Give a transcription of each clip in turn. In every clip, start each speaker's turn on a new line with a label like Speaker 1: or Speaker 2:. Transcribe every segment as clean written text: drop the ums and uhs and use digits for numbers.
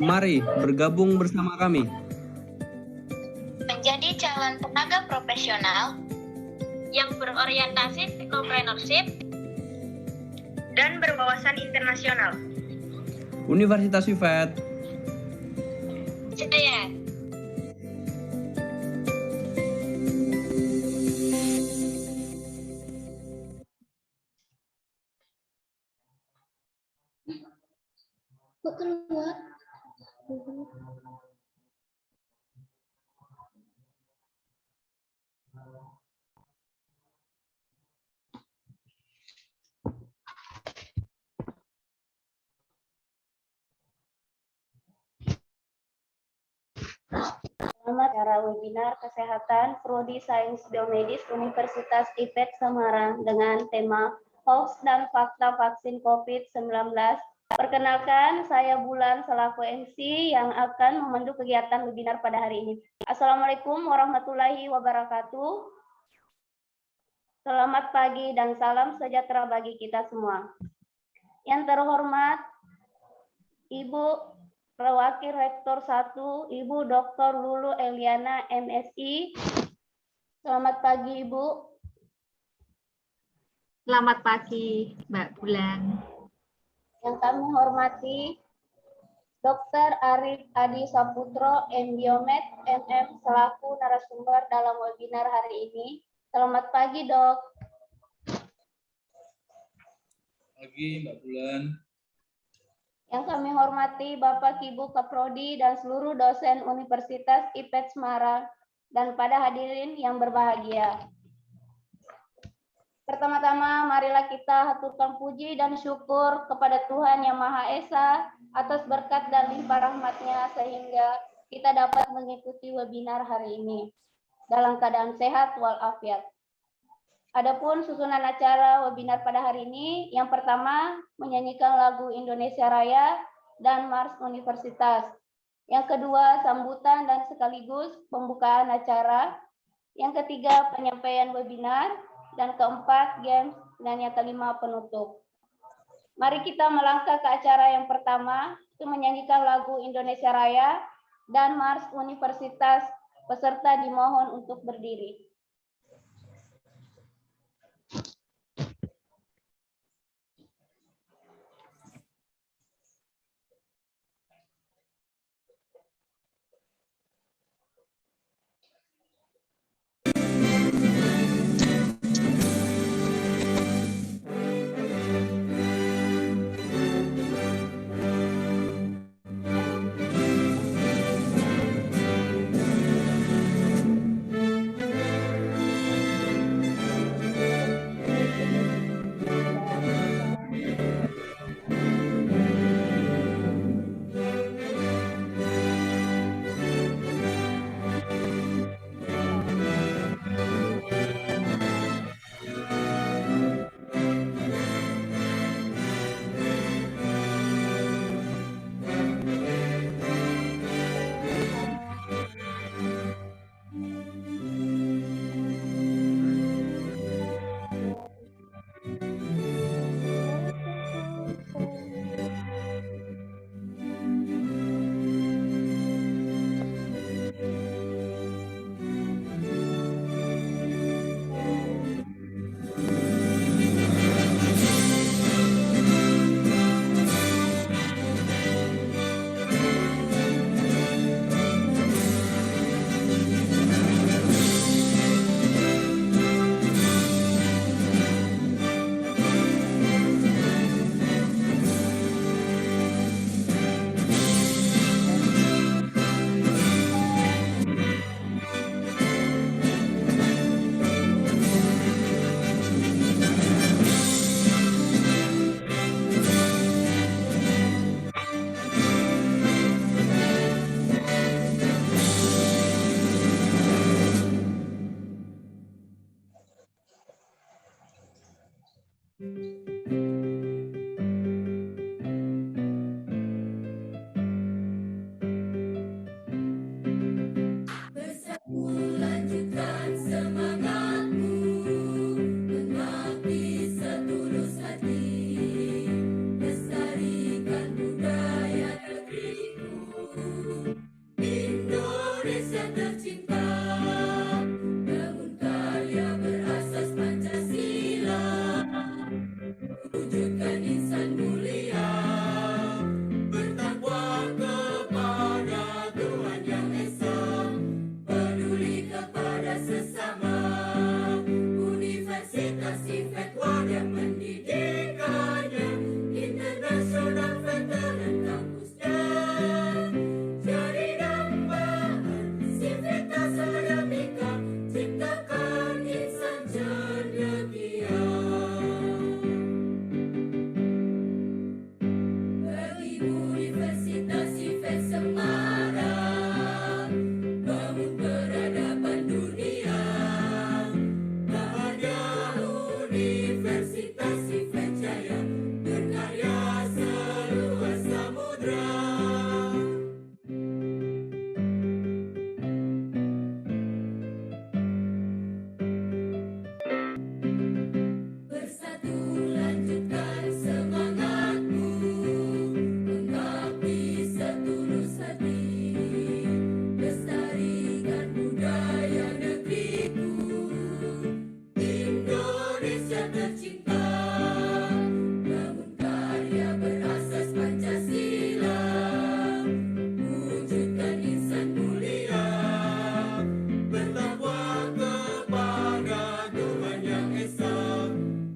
Speaker 1: Mari bergabung bersama kami.
Speaker 2: Menjadi calon tenaga profesional yang berorientasi entrepreneurship dan berwawasan internasional.
Speaker 1: Universitas Wifat.
Speaker 2: Jaya.
Speaker 3: Kok keluar? Selamat acara webinar kesehatan Prodi Sains Biomedis Universitas IPET Semarang dengan tema Hoax dan Fakta Vaksin COVID-19. Perkenalkan, saya Bulan selaku MC yang akan memandu kegiatan webinar pada hari ini. Assalamualaikum warahmatullahi wabarakatuh. Selamat pagi dan salam sejahtera bagi kita semua. Yang terhormat, Ibu Wakil Rektor 1, Ibu Dr. Lulu Eliana, MSI. Selamat pagi, Ibu.
Speaker 2: Selamat pagi, Mbak Bulan.
Speaker 3: Yang kami hormati, Dr. Arif Adi Saputro, MBiomed, MM, selaku narasumber dalam webinar hari ini. Selamat pagi, Dok.
Speaker 4: pagi Mbak Bulan.
Speaker 3: Yang kami hormati Bapak Ibu Kaprodi dan seluruh dosen Universitas IPET Semarang dan pada hadirin yang berbahagia. Pertama-tama marilah kita haturkan puji dan syukur kepada Tuhan Yang Maha Esa atas berkat dan limpah rahmat-Nya sehingga kita dapat mengikuti webinar hari ini dalam keadaan sehat walafiat. Adapun susunan acara webinar pada hari ini, yang pertama menyanyikan lagu Indonesia Raya dan Mars Universitas. Yang kedua sambutan dan sekaligus pembukaan acara. Yang ketiga penyampaian webinar dan keempat games dan yang kelima penutup. Mari kita melangkah ke acara yang pertama, itu menyanyikan lagu Indonesia Raya dan Mars Universitas. Peserta dimohon untuk berdiri.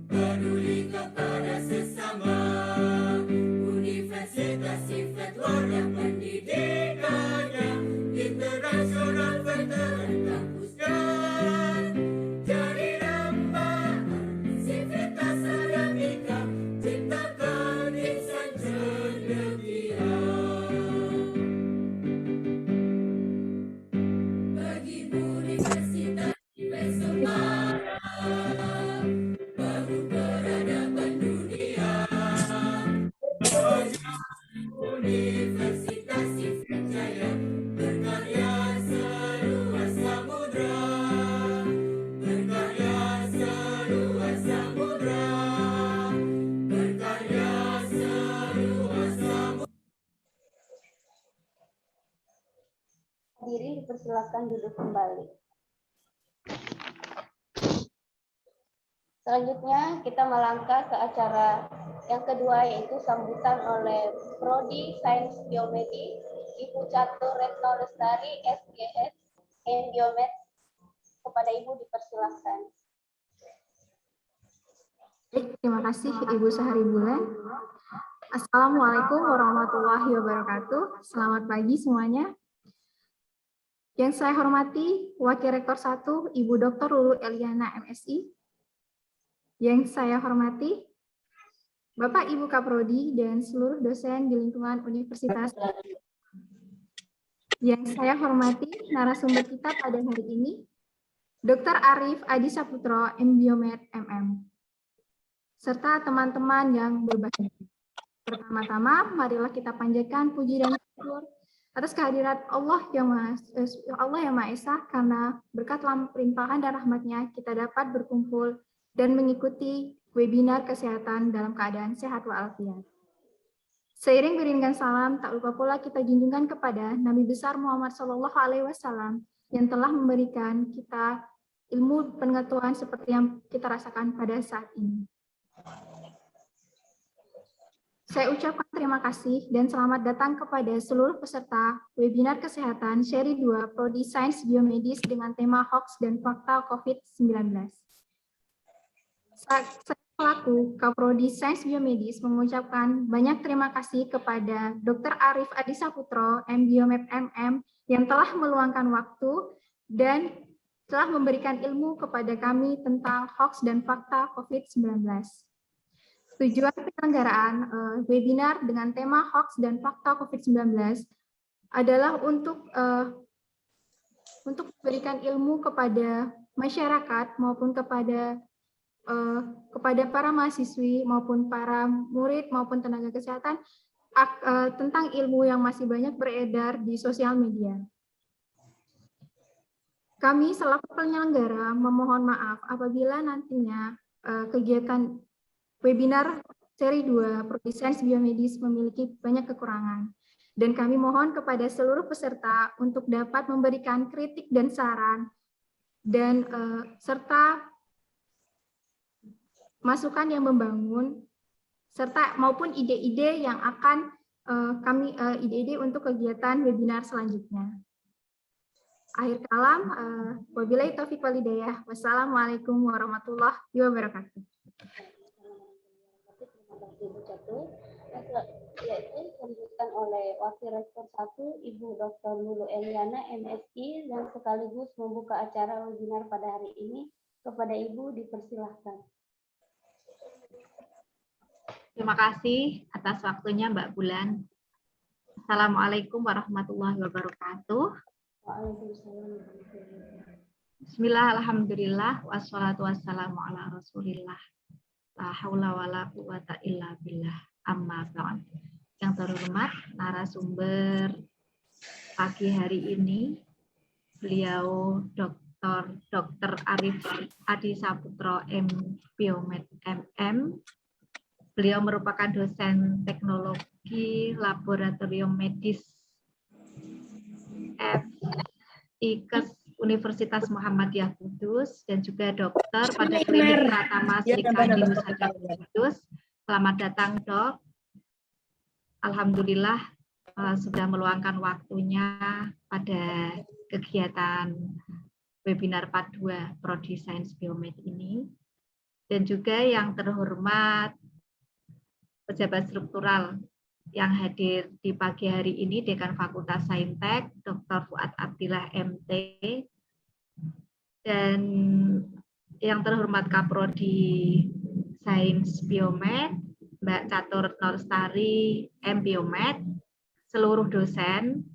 Speaker 5: Peduli kepada sesama.
Speaker 3: Hadirin dipersilakan duduk kembali. Selanjutnya kita melangkah ke acara yang kedua, yaitu sambutan oleh Prodi Sains Biomedi Ibu Catur Retno Lestari SGS Biomed. Kepada Ibu dipersilakan.
Speaker 4: Terima kasih Ibu Sahari Bulan. Assalamualaikum warahmatullahi wabarakatuh. Selamat pagi semuanya. Yang saya hormati Wakil Rektor 1 Ibu Dr. Lulu Eliana MSI. Yang saya hormati Bapak Ibu Kaprodi dan seluruh dosen di lingkungan Universitas. Yang saya hormati narasumber kita pada hari ini, Dr. Arif Adi Saputro, Biomed MM, serta teman-teman yang berbahagia. Pertama-tama, marilah kita panjatkan puji dan syukur atas kehadirat Allah yang Maha Esa, karena berkat limpahan dan rahmatnya kita dapat berkumpul dan mengikuti webinar kesehatan dalam keadaan sehat walafiat. Seiring beriringan salam, tak lupa pula kita junjungkan kepada Nabi besar Muhammad SAW yang telah memberikan kita ilmu pengetahuan seperti yang kita rasakan pada saat ini. Saya ucapkan terima kasih dan selamat datang kepada seluruh peserta webinar kesehatan seri 2 Prodi Sains Biomedis dengan tema hoax dan fakta COVID-19. Saya selaku Kaprodi Sains Biomedis mengucapkan banyak terima kasih kepada Dr. Arif Adi Saputro, Biomed MM, yang telah meluangkan waktu dan telah memberikan ilmu kepada kami tentang hoax dan fakta COVID-19. Tujuan penyelenggaraan webinar dengan tema hoax dan fakta COVID-19 adalah untuk memberikan ilmu kepada masyarakat maupun kepada para mahasiswi maupun para murid maupun tenaga kesehatan tentang ilmu yang masih banyak beredar di sosial media. Kami selaku penyelenggara memohon maaf apabila nantinya kegiatan webinar seri 2 Prodi Sains Biomedis memiliki banyak kekurangan. Dan kami mohon kepada seluruh peserta untuk dapat memberikan kritik dan saran dan serta masukan yang membangun serta maupun ide-ide yang akan ide-ide untuk kegiatan webinar selanjutnya. Akhir kalam, wabillahi taufiq wal hidayah. Wassalamualaikum warahmatullahi wabarakatuh.
Speaker 3: Ibu Catur, yaitu dilanjutkan oleh Wakil Rektor 1 Ibu Dr. Lulu Eliana MSI yang sekaligus membuka acara webinar pada hari ini. Kepada Ibu dipersilahkan.
Speaker 5: Terima kasih atas waktunya Mbak Bulan. Assalamualaikum warahmatullahi wabarakatuh.
Speaker 3: Waalaikumsalam.
Speaker 5: Bismillah, alhamdulillah, wassalatu wassalamu ala rasulillah. La haula wala quwata illa billah, amma ba'd. Yang terhormat narasumber pagi hari ini, beliau Dr. Arif Adi Saputro Biomed MM. Beliau merupakan dosen teknologi laboratorium medis FIKES Universitas Muhammadiyah Kudus dan juga dokter pada klinik Pratama Srikandi Nusa Tenggara Kudus. Selamat datang, Dok. Alhamdulillah sudah meluangkan waktunya pada kegiatan webinar part 2 Prodi Sains Biomed ini. Dan juga yang terhormat pejabat struktural yang hadir di pagi hari ini, Dekan Fakultas Saintek, Dr. Fuad Abdillah MT, dan yang terhormat Kaprodi Sains Biomed, Mbak Catur Retno Lestari, Biomed, seluruh dosen,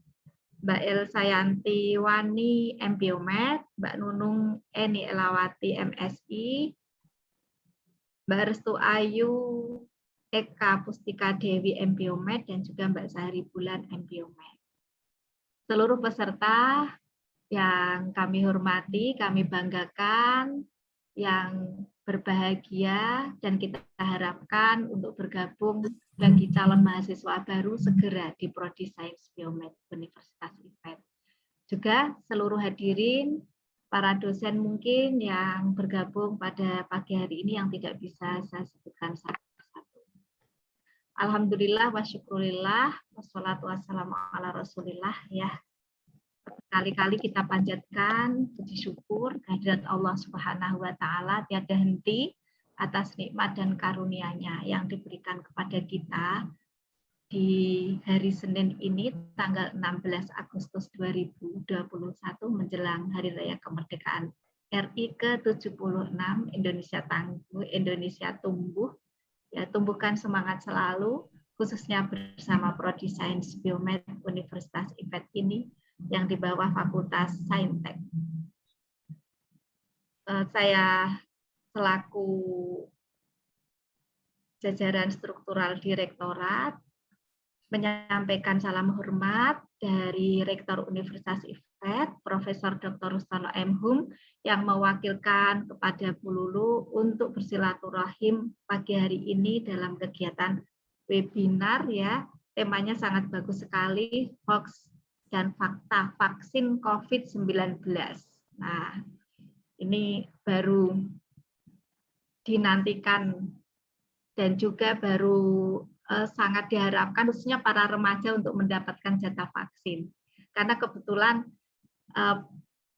Speaker 5: Mbak Elsa Yanti Wani, Biomed, Mbak Nunung Eni Elawati, MSI, Mbak Restu Ayu, Eka Pustika Dewi MBiomed, dan juga Mbak Sahari Bulan MBiomed. Seluruh peserta yang kami hormati, kami banggakan, yang berbahagia, dan kita harapkan untuk bergabung bagi calon mahasiswa baru segera di Prodi Sains Biomed Universitas IPET. Juga seluruh hadirin, para dosen mungkin yang bergabung pada pagi hari ini yang tidak bisa saya sebutkan satu-satu. Alhamdulillah wa syukurillah, wassalatu wassalamu ala rasulillah ya. Kali-kali kita panjatkan puji syukur kehadirat Allah Subhanahu wa taala tiada henti atas nikmat dan karunia-Nya yang diberikan kepada kita di hari Senin ini tanggal 16 Agustus 2021 menjelang Hari Raya Kemerdekaan RI ke-76. Indonesia tangguh, Indonesia tumbuh. Ya, tumbuhkan semangat selalu, khususnya bersama Prodi Sains Biomed Universitas IPET ini yang di bawah Fakultas Saintek. Saya selaku jajaran struktural Direktorat menyampaikan salam hormat dari Rektor Universitas IPET, Profesor Dr. Rustono M. Hum, yang mewakilkan kepada Bu Lulu untuk bersilaturahim pagi hari ini dalam kegiatan webinar ya. Temanya sangat bagus sekali, hoax dan fakta vaksin COVID-19. Nah, ini baru dinantikan dan juga baru sangat diharapkan khususnya para remaja untuk mendapatkan jatah vaksin. Karena kebetulan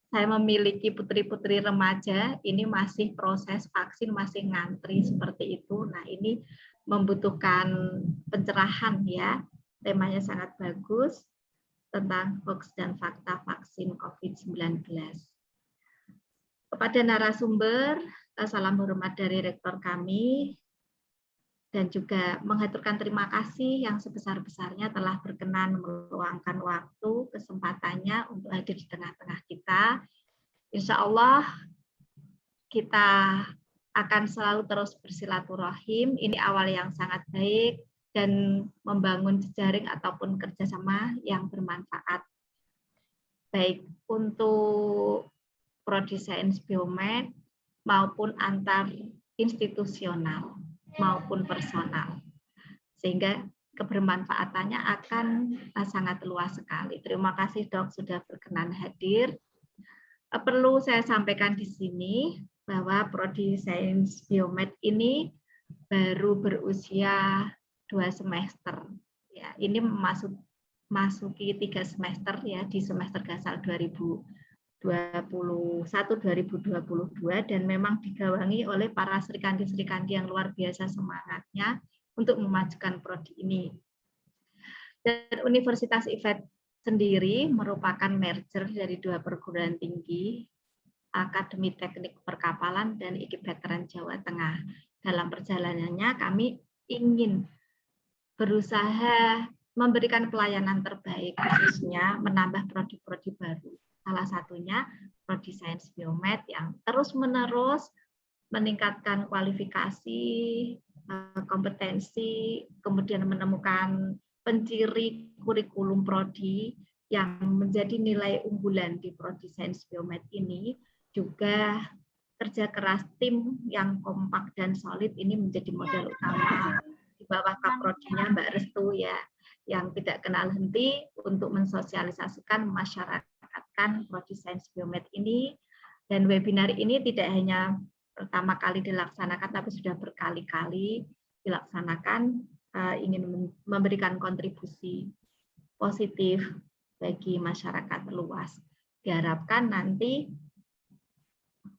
Speaker 5: saya memiliki putri-putri remaja, ini masih proses vaksin, masih ngantri seperti itu. Nah, ini membutuhkan pencerahan ya. Temanya sangat bagus tentang hoax dan fakta vaksin COVID-19. Kepada narasumber, salam hormat dari rektor kami, dan juga mengaturkan terima kasih yang sebesar-besarnya telah berkenan meluangkan waktu, kesempatannya untuk hadir di tengah-tengah kita. Insya Allah kita akan selalu terus bersilaturahim, ini awal yang sangat baik, dan membangun jejaring ataupun kerjasama yang bermanfaat. Baik untuk Prodi Sains Biomed maupun antar institusional maupun personal. Sehingga kebermanfaatannya akan sangat luas sekali. Terima kasih Dok sudah berkenan hadir. Perlu saya sampaikan di sini bahwa Prodi Sains Biomed ini baru berusia 2 semester. Ya, ini masuki 3 semester ya di semester gasal 2021-2022 dan memang digawangi oleh para serikandi-serikandi yang luar biasa semangatnya untuk memajukan prodi ini. Dan Universitas IPET sendiri merupakan merger dari 2 perguruan tinggi, Akademi Teknik Perkapalan dan IKIP Veteran Jawa Tengah. Dalam perjalanannya kami ingin berusaha memberikan pelayanan terbaik, khususnya menambah prodi-prodi baru. Salah satunya Prodi Sains Biomed yang terus-menerus meningkatkan kualifikasi, kompetensi, kemudian menemukan penciri kurikulum prodi yang menjadi nilai unggulan di Prodi Sains Biomed ini. Juga kerja keras tim yang kompak dan solid ini menjadi modal utama di bawah kaprodinya Mbak Restu ya, yang tidak kenal henti untuk mensosialisasikan, masyarakatkan Prodi Sains Biomed ini. Dan webinar ini tidak hanya pertama kali dilaksanakan, tapi sudah berkali-kali dilaksanakan, ingin memberikan kontribusi positif bagi masyarakat luas. Diharapkan nanti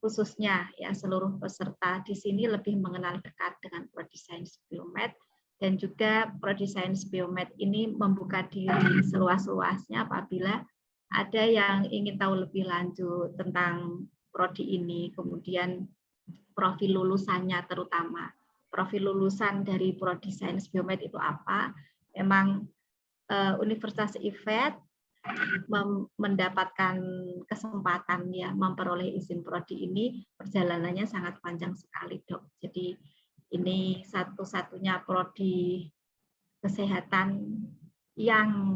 Speaker 5: khususnya ya seluruh peserta di sini lebih mengenal dekat dengan Prodi Sains Biomed, dan juga Prodi Sains Biomed ini membuka diri seluas-luasnya apabila ada yang ingin tahu lebih lanjut tentang prodi ini, kemudian profil lulusannya, terutama profil lulusan dari Prodi Sains Biomed itu apa. Memang Universitas IPET mendapatkan kesempatan ya memperoleh izin prodi ini, perjalanannya sangat panjang sekali Dok. Jadi Ini satu-satunya prodi kesehatan yang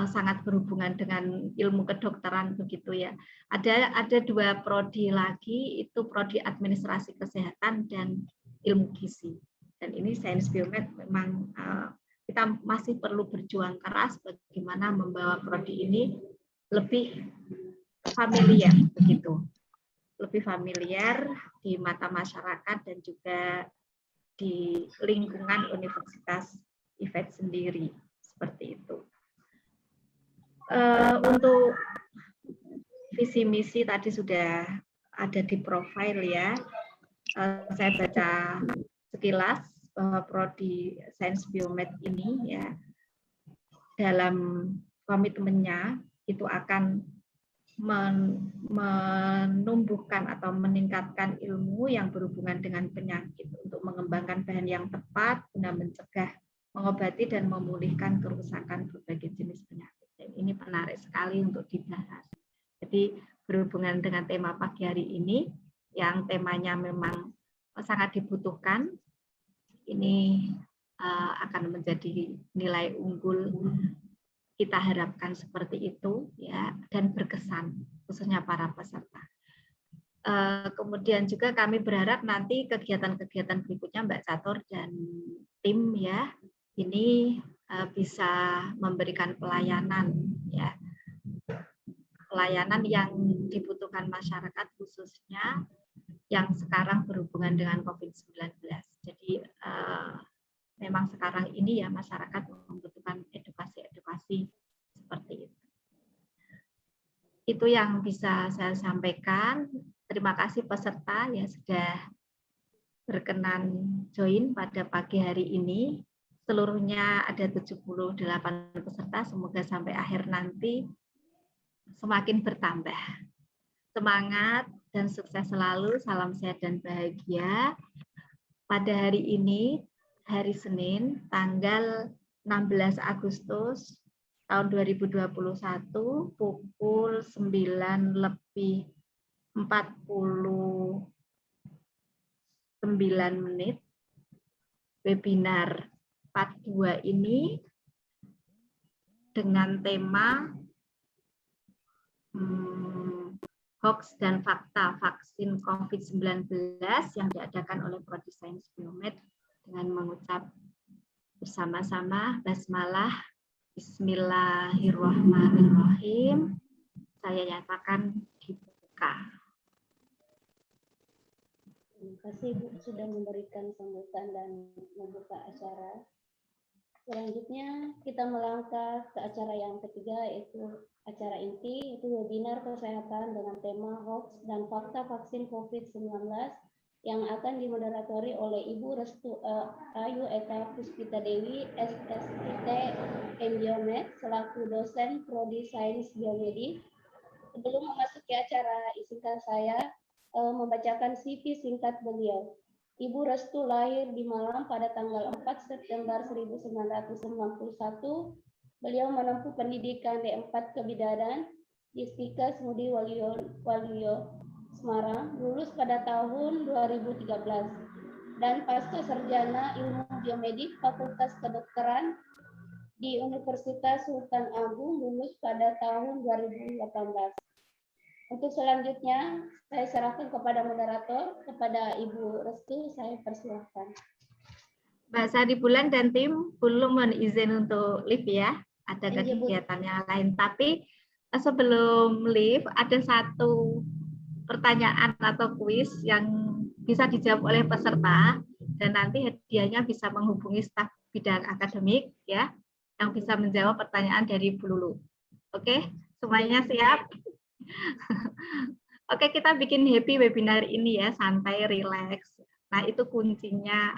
Speaker 5: sangat berhubungan dengan ilmu kedokteran begitu ya. Ada 2 prodi lagi, itu prodi administrasi kesehatan dan ilmu gizi. Dan ini Sains Biomed memang kita masih perlu berjuang keras bagaimana membawa prodi ini lebih familiar begitu. Lebih familiar di mata masyarakat dan juga di lingkungan Universitas IFET sendiri. Seperti itu. Untuk visi misi tadi sudah ada di profil ya. Saya baca sekilas bahwa prodi Sains Biomed ini ya dalam komitmennya itu akan menumbuhkan atau meningkatkan ilmu yang berhubungan dengan penyakit untuk mengembangkan bahan yang tepat guna mencegah, mengobati dan memulihkan kerusakan berbagai jenis penyakit. Dan ini menarik sekali untuk dibahas. Jadi berhubungan dengan tema pagi hari ini, yang temanya memang sangat dibutuhkan, ini akan menjadi nilai unggul. Kita harapkan seperti itu ya, dan berkesan khususnya para peserta. Kemudian juga kami berharap nanti kegiatan-kegiatan berikutnya Mbak Catur dan tim ya ini bisa memberikan pelayanan ya, pelayanan yang dibutuhkan masyarakat khususnya yang sekarang berhubungan dengan COVID-19. Jadi memang sekarang ini ya masyarakat membutuhkan edukasi seperti itu. Itu yang bisa saya sampaikan. Terima kasih peserta yang sudah berkenan join pada pagi hari ini. Seluruhnya ada 78 peserta, semoga sampai akhir nanti semakin bertambah. Semangat dan sukses selalu, salam sehat dan bahagia. Pada hari ini, hari Senin, tanggal 16 Agustus tahun 2021, pukul 9:49, webinar part 2 ini dengan tema hoax dan fakta vaksin COVID-19 yang diadakan oleh Prodi Sains Biomed dengan mengucap bersama-sama basmalah, bismillahirrahmanirrahim. Saya nyatakan dibuka.
Speaker 3: Terima kasih Bu sudah memberikan sambutan dan membuka acara. Selanjutnya kita melangkah ke acara yang ketiga, yaitu acara inti, yaitu webinar kesehatan dengan tema hoax dan fakta vaksin COVID-19 yang akan dimoderatori oleh Ibu Restu Ayu Eta Puspita Dewi, SSIT Biomed, selaku dosen Prodi Sains Biomedis. Sebelum memasuki acara, izinkan saya membacakan CV singkat beliau. Ibu Restu lahir di Malang pada tanggal 4 September 1991. Beliau menempuh pendidikan D4 Kebidanan di Stika Semudi Waluyo, Semarang, lulus pada tahun 2013, dan pasca sarjana ilmu biomedik Fakultas Kedokteran di Universitas Sultan Agung, lulus pada tahun 2018. Untuk selanjutnya, saya serahkan kepada moderator, kepada Ibu Restu, saya persilahkan.
Speaker 5: Mbak Sari Bulan dan tim belum mohon izin untuk live ya, ada
Speaker 3: Iya, Bu.
Speaker 5: kegiatan yang lain. Tapi sebelum live ada satu pertanyaan atau kuis yang bisa dijawab oleh peserta dan nanti hadiahnya bisa menghubungi staf bidang akademik ya yang bisa menjawab pertanyaan dari Bu Lulu. Oke, semuanya siap? Oke, kita bikin happy webinar ini ya, santai, rileks. Nah, itu kuncinya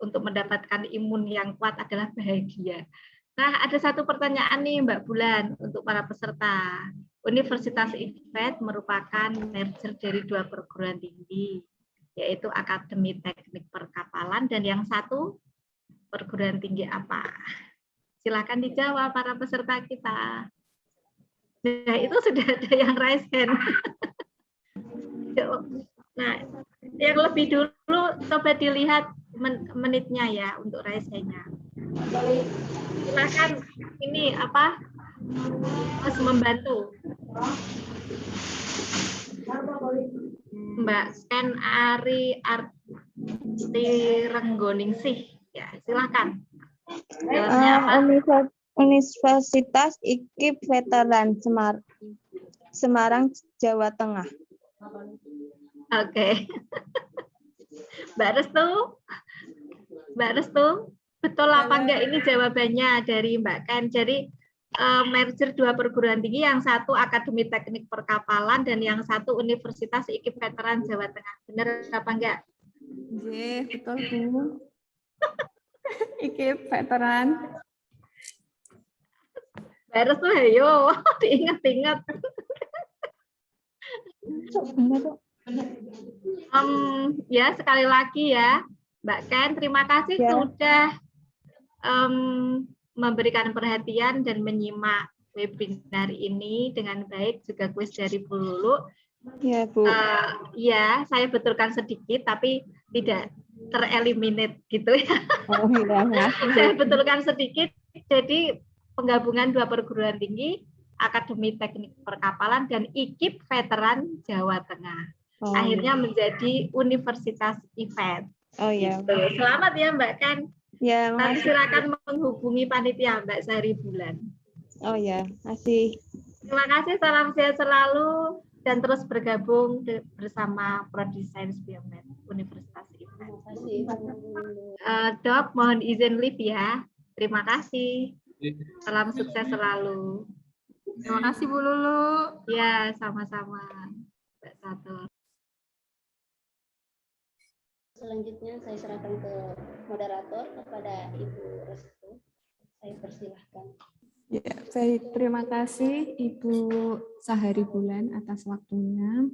Speaker 5: untuk mendapatkan imun yang kuat adalah bahagia. Nah, ada satu pertanyaan nih Mbak Bulan untuk para peserta. Universitas IFET merupakan merger dari 2 perguruan tinggi, yaitu Akademi Teknik Perkapalan dan yang satu perguruan tinggi apa? Silakan dijawab para peserta kita. Nah, itu sudah ada yang raise hand. Nah, yang lebih dulu coba dilihat menitnya ya untuk raise-nya. Silakan ini apa? Mas membantu. Mbak Ken Ari Arti Renggoningsih. Ya, silakan. Jawabnya apa?
Speaker 6: Universitas IKIP Veteran Semarang, Jawa Tengah.
Speaker 5: Oke. Mbak Restu, betul apa enggak ini jawabannya dari Mbak Ken? Jadi merger 2 perguruan tinggi, yang satu Akademi Teknik Perkapalan dan yang satu Universitas IKIP Veteran Jawa Tengah. Benar apa enggak?
Speaker 6: Iya, betul Bu. IKIP Veteran.
Speaker 5: Mbak Restu, ayo diingat-ingat. Ya, sekali lagi ya, Mbak Ken, terima kasih
Speaker 6: Ya.
Speaker 5: sudah memberikan perhatian dan menyimak webinar ini dengan baik, juga kuis dari Bu Lulu.
Speaker 6: Ya, Bu.
Speaker 5: Ya, saya betulkan sedikit, tapi tidak tereliminate gitu ya.
Speaker 6: Oh, iya.
Speaker 5: Saya betulkan sedikit, jadi penggabungan 2 perguruan tinggi, Akademi Teknik Perkapalan dan IKIP Veteran Jawa Tengah.
Speaker 6: Oh,
Speaker 5: Akhirnya menjadi Universitas IVET.
Speaker 6: Oh ya.
Speaker 5: Selamat ya Mbak Ken.
Speaker 6: Ya,
Speaker 5: Nanti
Speaker 6: makasih.
Speaker 5: silakan menghubungi panitia Mbak Sehari Bulan.
Speaker 6: Oh ya, makasih.
Speaker 5: Terima kasih, salam sehat selalu dan terus bergabung bersama Prodi Sains Biomed Universitas IVET. Dok, mohon izin live ya. Terima kasih. Salam sukses selalu.
Speaker 4: Terima kasih Bu Lulu.
Speaker 5: Ya, sama-sama. Mbak Sato.
Speaker 3: Selanjutnya saya serahkan ke moderator kepada Ibu Restu. Saya persilahkan.
Speaker 6: Ya, baik. Terima kasih Ibu Sahari Bulan atas waktunya.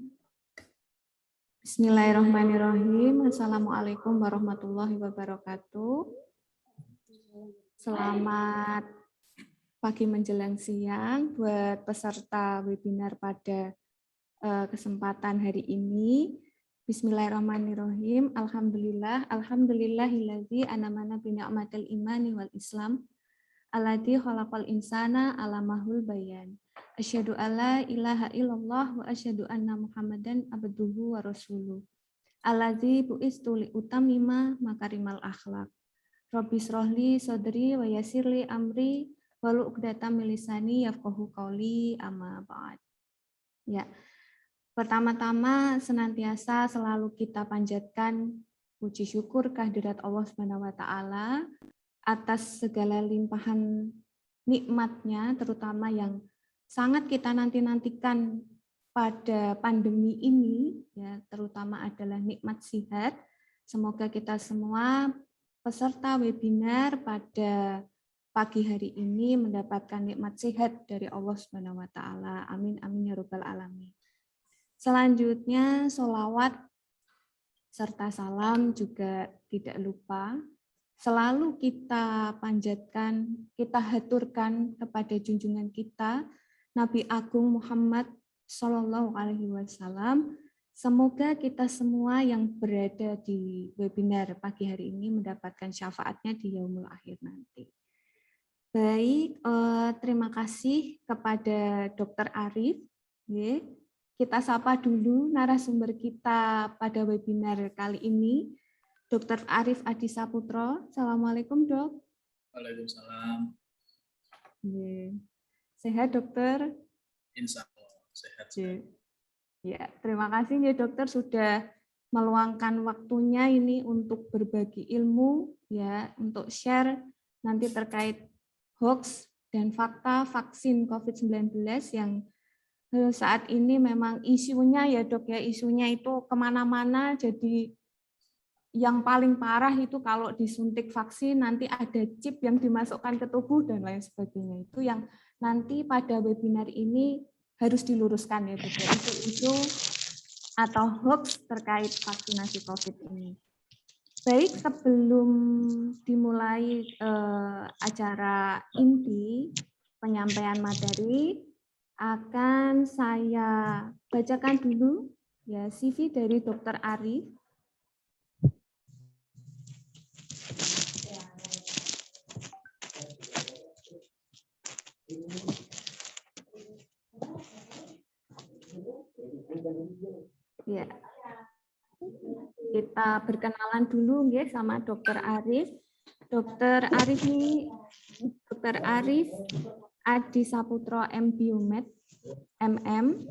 Speaker 6: Bismillahirrahmanirrahim. Assalamualaikum warahmatullahi wabarakatuh. Selamat pagi menjelang siang buat peserta webinar pada kesempatan hari ini. Bismillahirrahmanirrahim. Alhamdulillahillazi anamana bi ni'matil imani wal islam. Alladzi khalaqal insana alamahul bayan. Asyhadu alla ilaha illallah wa asyhadu anna Muhammadan abduhu wa rasuluh. Alladzi bu'istu li utamima makarimal akhlaq. Rabbi shrahli sadri wa yassirli amri wahlul 'uqdatam min lisani yafqahu qawli, amma ba'd. Ya. Pertama-tama senantiasa selalu kita panjatkan puji syukur kehadirat Allah Subhanahu wa taala atas segala limpahan nikmatnya, terutama yang sangat kita nanti-nantikan pada pandemi ini, ya, terutama adalah nikmat sehat. Semoga kita semua peserta webinar pada pagi hari ini mendapatkan nikmat sehat dari Allah Subhanahu wa taala. Amin amin ya rabbal alamin. Selanjutnya sholawat serta salam juga tidak lupa selalu kita panjatkan, kita haturkan kepada junjungan kita Nabi Agung Muhammad Shallallahu Alaihi Wasallam. Semoga kita semua yang berada di webinar pagi hari ini mendapatkan syafaatnya di yaumul akhir nanti. Baik, terima kasih kepada Dr. Arif. Kita sapa dulu narasumber kita pada webinar kali ini, Dr. Arif Adi Saputro. Assalamualaikum, Dok.
Speaker 7: Waalaikumsalam.
Speaker 6: Sehat, Dokter?
Speaker 7: Insya Allah sehat.
Speaker 6: Ya, terima kasih ya Dokter sudah meluangkan waktunya ini untuk berbagi ilmu, ya, untuk share nanti terkait hoax dan fakta vaksin COVID-19 yang saat ini memang isunya ya Dok ya, isunya itu kemana-mana. Jadi yang paling parah itu kalau disuntik vaksin nanti ada chip yang dimasukkan ke tubuh dan lain sebagainya. Itu yang nanti pada webinar ini harus diluruskan ya Dok ya, isu atau hoax terkait vaksinasi COVID ini. Baik, sebelum dimulai acara inti penyampaian materi, akan saya bacakan dulu ya CV dari Dr. Arif. Ya. Kita berkenalan dulu ya sama Dr. Arif. Dr. Arif ini Dr. Arif Adi Saputro M. Biomed MM.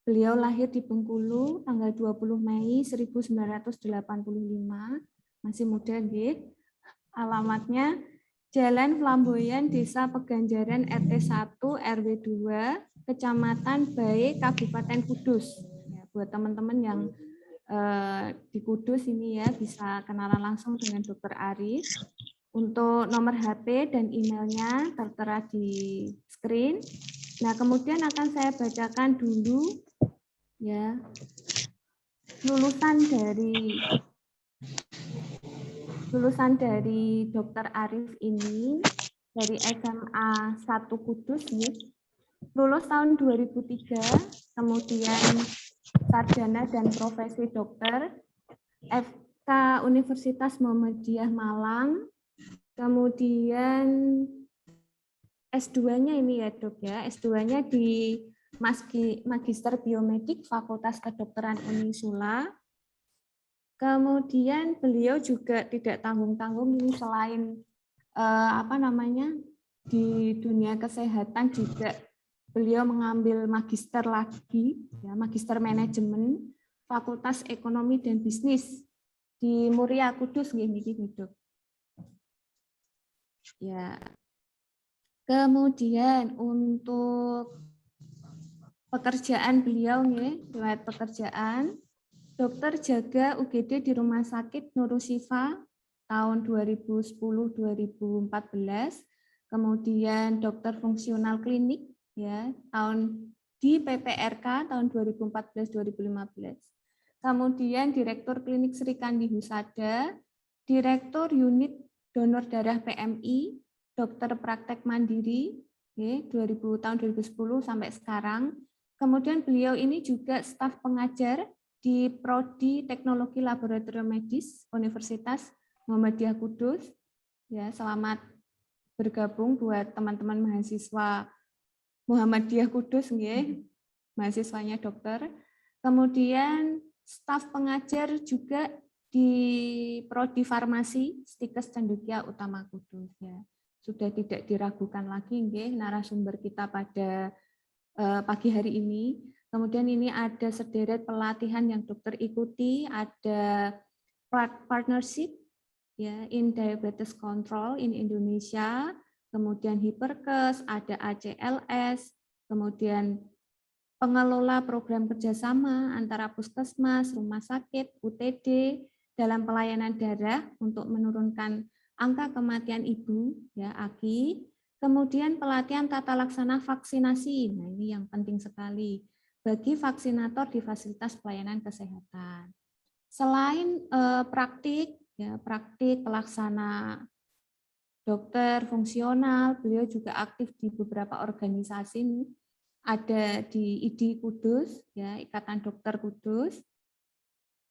Speaker 6: Beliau lahir di Bengkulu tanggal 20 Mei 1985. Masih muda nggih. Alamatnya Jalan Flamboyan, Desa Peganjaran, RT 1, RW 2, Kecamatan Bae, Kabupaten Kudus. Ya, buat teman-teman yang di Kudus ini ya bisa kenalan langsung dengan Dr. Arif. Untuk nomor HP dan emailnya tertera di screen. Nah, kemudian akan saya bacakan dulu ya lulusan dari Dr. Arif ini dari SMA 1 Kudus nih. Lulus tahun 2003, kemudian sarjana dan profesi dokter, FK Universitas Muhammadiyah Malang, kemudian S2-nya ini ya dok ya, S2-nya di Magister Biomedik Fakultas Kedokteran Unisula. Kemudian beliau juga tidak tanggung-tanggung ini selain di dunia kesehatan juga beliau mengambil magister lagi, ya, magister manajemen Fakultas Ekonomi dan Bisnis di Muria Kudus nggih Dok. Ya. Kemudian untuk pekerjaan beliau nggih, riwayat pekerjaan dokter jaga UGD di Rumah Sakit Nurusifa tahun 2010-2014, kemudian dokter fungsional klinik ya tahun di PPRK tahun 2014-2015. Kemudian Direktur Klinik Sri Kandi Husada, Direktur Unit Donor Darah PMI, Dokter Praktek Mandiri ya, tahun 2010 sampai sekarang. Kemudian beliau ini juga staf pengajar di Prodi Teknologi Laboratorium Medis Universitas Muhammadiyah Kudus. Ya, selamat bergabung buat teman-teman mahasiswa Muhammadiyah Kudus nggih, mahasiswanya dokter. Kemudian staf pengajar juga di Prodi Farmasi Stikes Cendekia Utama Kudus ya. Sudah tidak diragukan lagi nggih narasumber kita pada pagi hari ini. Kemudian ini ada sederet pelatihan yang dokter ikuti, ada partnership ya in diabetes control in Indonesia, kemudian Hiperkes, ada ACLS, kemudian pengelola program kerjasama antara puskesmas, rumah sakit, UTD dalam pelayanan darah untuk menurunkan angka kematian ibu ya AKI, kemudian pelatihan tata laksana vaksinasi. Nah, ini yang penting sekali bagi vaksinator di fasilitas pelayanan kesehatan. Selain praktik pelaksana dokter fungsional, beliau juga aktif di beberapa organisasi nih. Ada di IDI Kudus, ya Ikatan Dokter Kudus.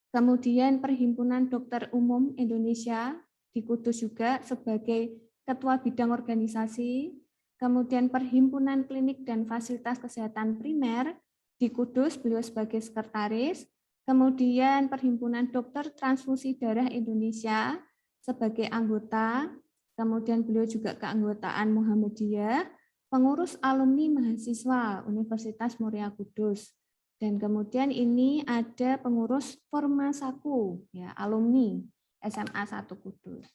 Speaker 6: Kemudian Perhimpunan Dokter Umum Indonesia di Kudus juga sebagai ketua bidang organisasi. Kemudian Perhimpunan Klinik dan Fasilitas Kesehatan Primer di Kudus, beliau sebagai sekretaris. Kemudian Perhimpunan Dokter Transfusi Darah Indonesia sebagai anggota. Kemudian beliau juga keanggotaan Muhammadiyah, pengurus alumni mahasiswa Universitas Muria Kudus. Dan kemudian ini ada pengurus Formasaku, ya, alumni SMA 1 Kudus.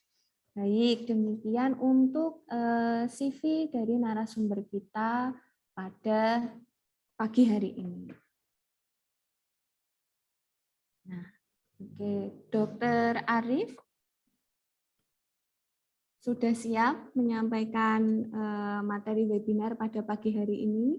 Speaker 6: Baik, demikian untuk CV dari narasumber kita pada pagi hari ini. Nah, oke, Dr. Arif sudah siap menyampaikan materi webinar pada pagi hari ini.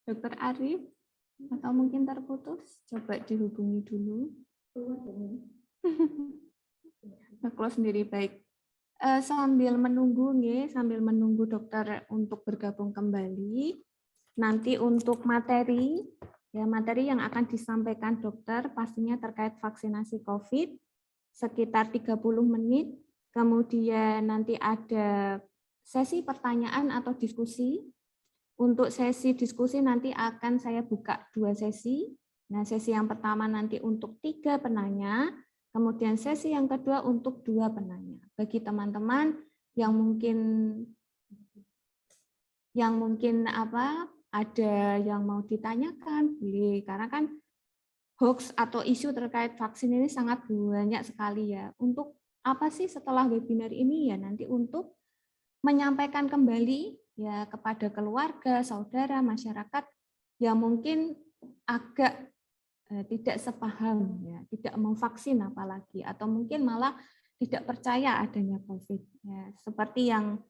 Speaker 6: Dr. Arif, atau mungkin terputus, coba dihubungi dulu. Close sendiri, baik. Sambil menunggu dokter untuk bergabung kembali. Nanti untuk materi Ya, materi yang akan disampaikan dokter pastinya terkait vaksinasi COVID sekitar 30 menit. Kemudian nanti ada sesi pertanyaan atau diskusi. Untuk sesi diskusi nanti akan saya buka 2 sesi. Nah, sesi yang pertama nanti untuk 3 penanya, kemudian sesi yang kedua untuk 2 penanya. Bagi teman-teman yang mungkin ada yang mau ditanyakan, boleh, karena kan hoax atau isu terkait vaksin ini sangat banyak sekali ya. Untuk apa sih setelah webinar ini ya, nanti untuk menyampaikan kembali ya kepada keluarga, saudara, masyarakat yang mungkin agak tidak sepaham ya, tidak mau vaksin apalagi, atau mungkin malah tidak percaya adanya COVID. Ya, seperti yang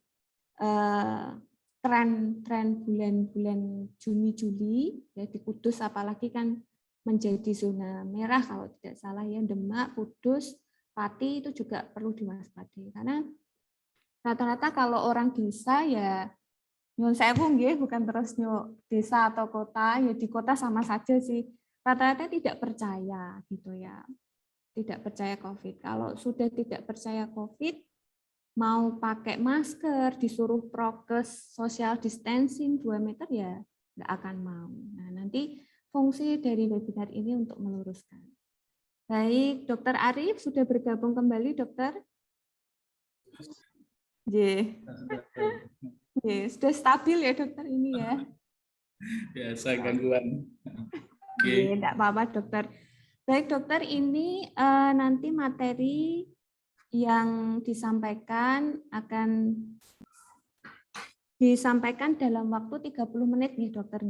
Speaker 6: tren bulan-bulan Juni-Juli ya di Kudus apalagi kan menjadi zona merah kalau tidak salah ya, Demak, Kudus, Pati itu juga perlu diwaspadai karena rata-rata kalau orang desa ya nyun sewu nggih, bukan terus desa atau kota, ya di kota sama saja sih. Rata-rata tidak percaya gitu ya. Tidak percaya COVID. Kalau sudah tidak percaya COVID, mau pakai masker, disuruh prokes social distancing 2 meter ya nggak akan mau. Nah, nanti fungsi dari webinar ini untuk meluruskan. Baik, Dokter Arif sudah bergabung kembali, Dokter? Sudah stabil ya, Dokter, ini ya?
Speaker 7: Biasa gangguan.
Speaker 6: Tidak apa-apa, Dokter. Baik, Dokter, ini nanti materi yang disampaikan akan disampaikan dalam waktu 30 menit nih, Dokter.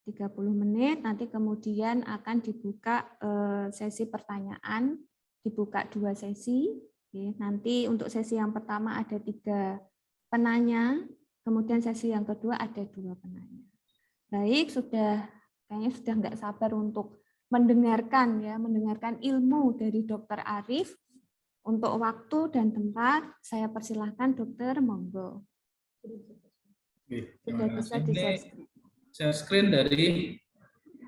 Speaker 6: 30 menit, nanti kemudian akan dibuka sesi pertanyaan, dibuka 2 sesi. Nanti untuk sesi yang pertama ada 3 penanya, kemudian sesi yang kedua ada 2 penanya. Baik, kayaknya sudah nggak sabar untuk mendengarkan ilmu dari Dokter Arif. Untuk waktu dan tempat, saya persilahkan Dokter, monggo. Sudah bisa di-share.
Speaker 7: Share screen dari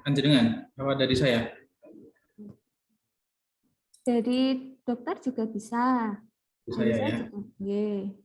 Speaker 7: Anjenengan, apa dari saya?
Speaker 6: Dari dokter juga bisa.
Speaker 7: Bisa ya.
Speaker 6: Juga.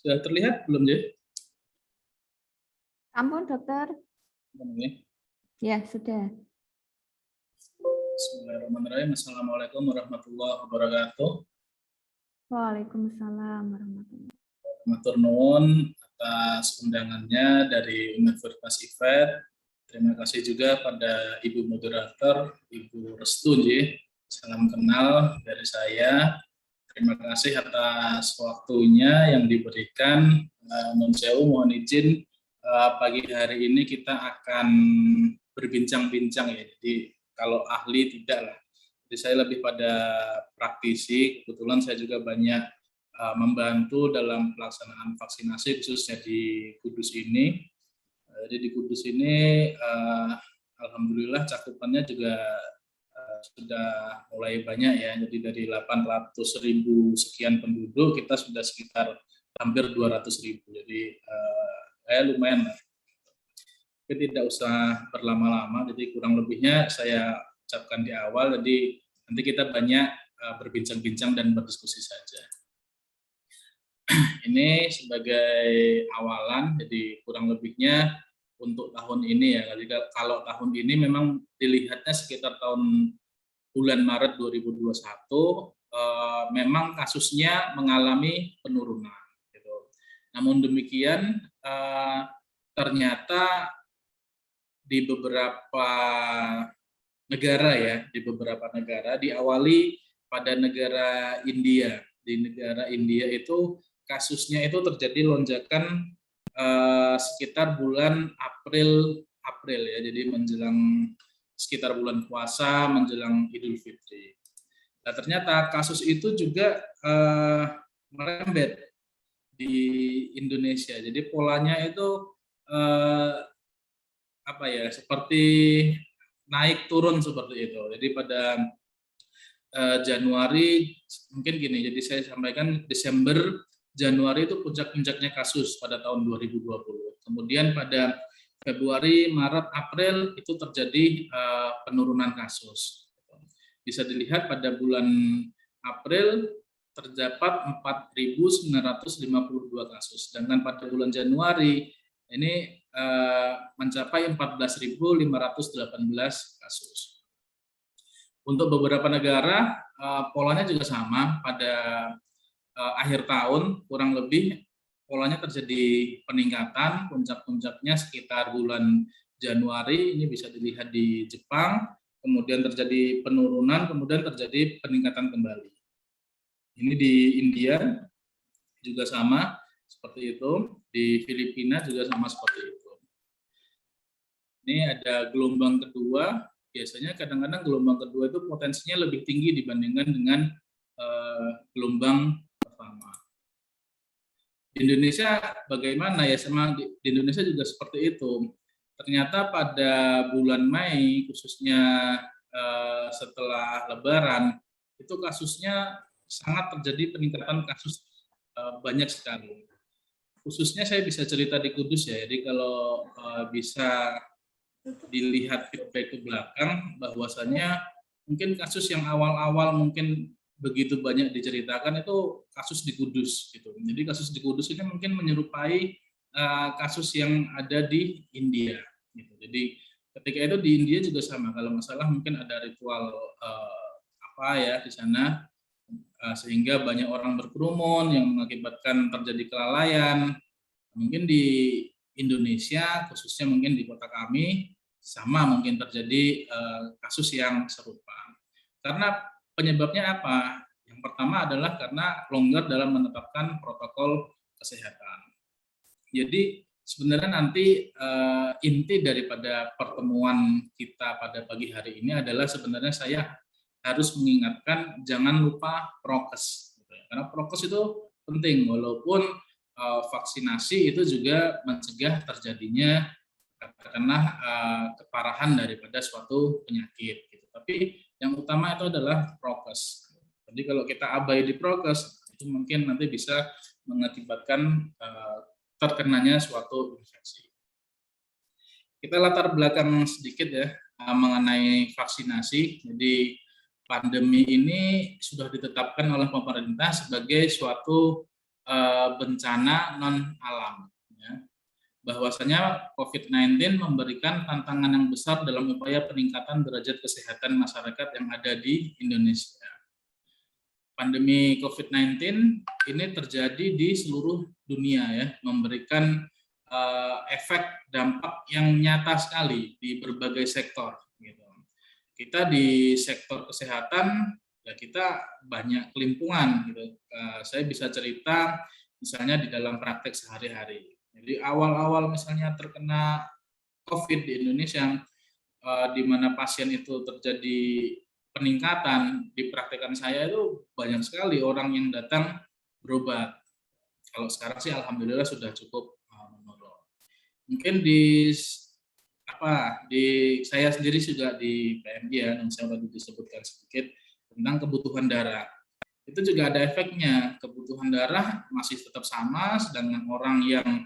Speaker 7: Sudah terlihat belum, ya?
Speaker 6: Ampun, Dokter. Ya, sudah.
Speaker 7: Bismillahirrahmanirrahim. Assalamualaikum warahmatullahi wabarakatuh.
Speaker 6: Waalaikumsalam warahmatullahi wabarakatuh.
Speaker 7: Matur nuwun atas undangannya dari Universitas IFET. Terima kasih juga pada Ibu Moderator, Ibu Restu. Salam kenal dari saya. Terima kasih atas waktunya yang diberikan. Nun sewu, mohon izin pagi hari ini kita akan berbincang-bincang ya. Jadi kalau ahli tidak lah. Jadi saya lebih pada praktisi. Kebetulan saya juga banyak membantu dalam pelaksanaan vaksinasi khususnya di Kudus ini. Jadi di Kudus ini alhamdulillah cakupannya juga sudah mulai banyak ya. Jadi dari 800.000 sekian penduduk kita sudah sekitar hampir 200.000. Jadi lumayan lah. Tapi tidak usah berlama-lama. Jadi kurang lebihnya saya ucapkan di awal. Jadi nanti kita banyak berbincang-bincang dan berdiskusi saja. Ini sebagai awalan. Jadi kurang lebihnya untuk tahun ini ya. Jadi kalau tahun ini memang dilihatnya sekitar bulan Maret 2021 memang kasusnya mengalami penurunan. Gitu. Namun demikian ternyata di beberapa negara diawali pada negara India. Di negara India itu kasusnya itu terjadi lonjakan sekitar bulan April ya, jadi menjelang sekitar bulan puasa, menjelang Idul Fitri. Nah, ternyata kasus itu juga merembet di Indonesia. Jadi polanya itu seperti naik turun seperti itu. Jadi pada Januari mungkin gini. Jadi saya sampaikan Desember, Januari itu puncak-puncaknya kasus pada tahun 2020. Kemudian pada Februari, Maret, April itu terjadi penurunan kasus. Bisa dilihat pada bulan April terdapat 4.952 kasus, sedangkan pada bulan Januari ini mencapai 14.518 kasus. Untuk beberapa negara polanya juga sama, pada akhir tahun kurang lebih polanya terjadi peningkatan, puncak-puncaknya sekitar bulan Januari, ini bisa dilihat di Jepang, kemudian terjadi penurunan, kemudian terjadi peningkatan kembali. Ini di India juga sama seperti itu, di Filipina juga sama seperti itu. Ini ada gelombang kedua, biasanya kadang-kadang gelombang kedua itu potensinya lebih tinggi dibandingkan dengan gelombang pertama. Di Indonesia bagaimana ya, sama di Indonesia juga seperti itu. Ternyata pada bulan Mei, khususnya setelah Lebaran, itu kasusnya sangat terjadi peningkatan kasus banyak sekali. Khususnya saya bisa cerita di Kudus ya, jadi kalau bisa dilihat feedback ke belakang, bahwasannya mungkin kasus yang awal-awal mungkin begitu banyak diceritakan itu kasus di Kudus gitu. Jadi kasus di Kudus ini mungkin menyerupai kasus yang ada di India. Gitu. Jadi ketika itu di India juga sama, kalau nggak salah mungkin ada ritual di sana, sehingga banyak orang berkerumun yang mengakibatkan terjadi kelalaian. Mungkin di Indonesia, khususnya mungkin di kota kami, sama mungkin terjadi kasus yang serupa. Karena penyebabnya apa? Yang pertama adalah karena longgar dalam menetapkan protokol kesehatan. Jadi sebenarnya nanti inti daripada pertemuan kita pada pagi hari ini adalah sebenarnya saya harus mengingatkan jangan lupa prokes. Karena prokes itu penting, walaupun vaksinasi itu juga mencegah terjadinya katakanlah keparahan daripada suatu penyakit. Gitu. Tapi yang utama itu adalah prokes. Jadi kalau kita abai di prokes, itu mungkin nanti bisa mengakibatkan terkenanya suatu infeksi. Kita latar belakang sedikit ya mengenai vaksinasi. Jadi pandemi ini sudah ditetapkan oleh pemerintah sebagai suatu bencana non alam. Ya. Bahwasanya COVID-19 memberikan tantangan yang besar dalam upaya peningkatan derajat kesehatan masyarakat yang ada di Indonesia. Pandemi COVID-19 ini terjadi di seluruh dunia ya, memberikan efek dampak yang nyata sekali di berbagai sektor. Gitu. Kita di sektor kesehatan ya kita banyak kelimpungan. Gitu. Saya bisa cerita misalnya di dalam praktek sehari-hari. Jadi awal-awal misalnya terkena COVID di Indonesia, di mana pasien itu terjadi peningkatan, di praktekan saya itu banyak sekali orang yang datang berobat. Kalau sekarang sih alhamdulillah sudah cukup menurun. Mungkin di saya sendiri juga di PMI ya, yang saya tadi disebutkan sedikit tentang kebutuhan darah. Itu juga ada efeknya, kebutuhan darah masih tetap sama, sedangkan orang yang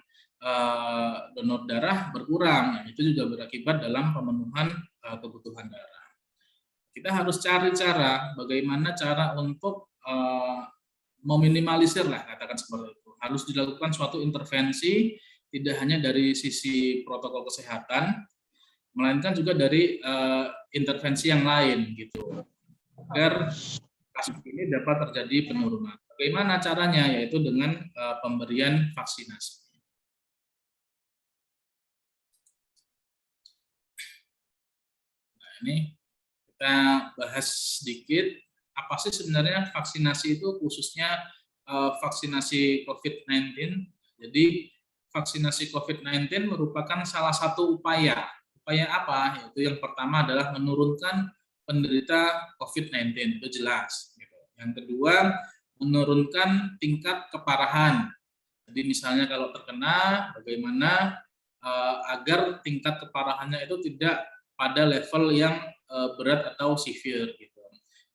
Speaker 7: donor darah berkurang. Nah, itu juga berakibat dalam pemenuhan kebutuhan darah. Kita harus cari cara, bagaimana cara untuk meminimalisir lah, katakan seperti itu. Harus dilakukan suatu intervensi, tidak hanya dari sisi protokol kesehatan, melainkan juga dari intervensi yang lain, gitu, agar kasus ini dapat terjadi penurunan. Bagaimana caranya? Yaitu dengan pemberian vaksinasi. Nah, ini kita bahas sedikit apa sih sebenarnya vaksinasi itu, khususnya vaksinasi COVID-19. Jadi vaksinasi COVID-19 merupakan salah satu upaya. Upaya apa? Yaitu yang pertama adalah menurunkan penderita COVID-19, itu jelas. Yang kedua, menurunkan tingkat keparahan. Jadi misalnya kalau terkena, bagaimana agar tingkat keparahannya itu tidak pada level yang berat atau severe gitu.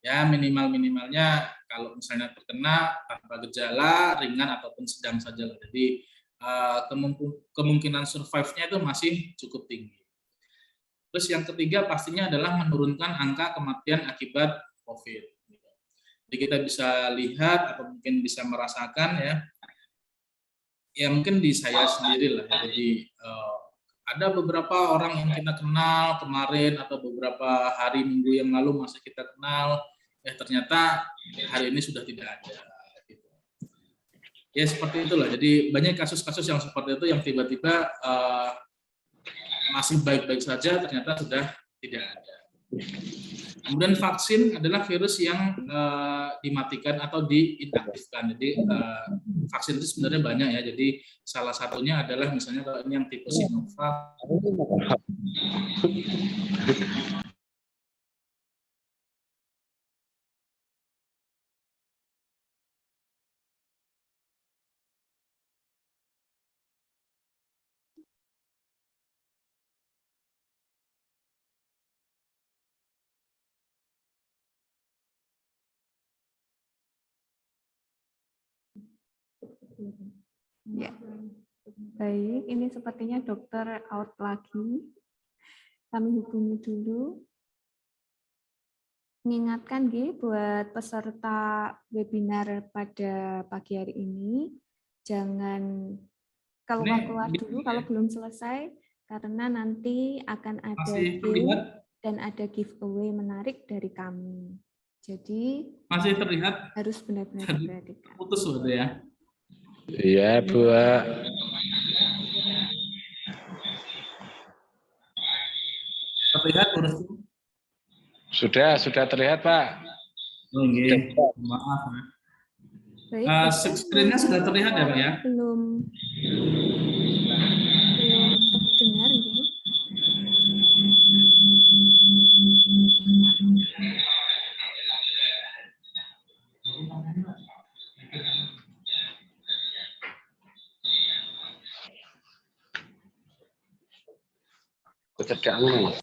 Speaker 7: Ya minimalnya kalau misalnya terkena tanpa gejala, ringan ataupun sedang saja. Jadi kemungkinan survive-nya itu masih cukup tinggi. Terus yang ketiga pastinya adalah menurunkan angka kematian akibat COVID. Jadi kita bisa lihat atau mungkin bisa merasakan ya mungkin di saya sendiri lah. Jadi ada beberapa orang yang kita kenal kemarin atau beberapa hari minggu yang lalu masih kita kenal, ternyata hari ini sudah tidak ada. Gitu. Ya seperti itulah. Jadi banyak kasus-kasus yang seperti itu yang tiba-tiba masih baik-baik saja, ternyata sudah tidak ada. Kemudian vaksin adalah virus yang dimatikan atau diinaktifkan. Jadi vaksin itu sebenarnya banyak ya. Jadi salah satunya adalah misalnya kalau ini yang tipe Sinovac.
Speaker 6: Ya. Baik, ini sepertinya dokter out lagi. Kami hubungi dulu. Mengingatkan buat peserta webinar pada pagi hari ini, jangan keluar dulu kalau belum selesai, karena nanti akan ada game dan ada giveaway menarik dari kami. Jadi
Speaker 7: masih terlihat
Speaker 6: harus benar-benar diperhatikan.
Speaker 7: Putus sudah ya.
Speaker 8: Iya, Bu.
Speaker 7: Terlihat
Speaker 8: Sudah terlihat, Pak.
Speaker 7: Oh, okay. Maaf.
Speaker 6: Baik,
Speaker 7: screen-nya sudah terlihat ya, Pak ya?
Speaker 6: Belum terdengar gitu.
Speaker 8: Pekerjaanmu.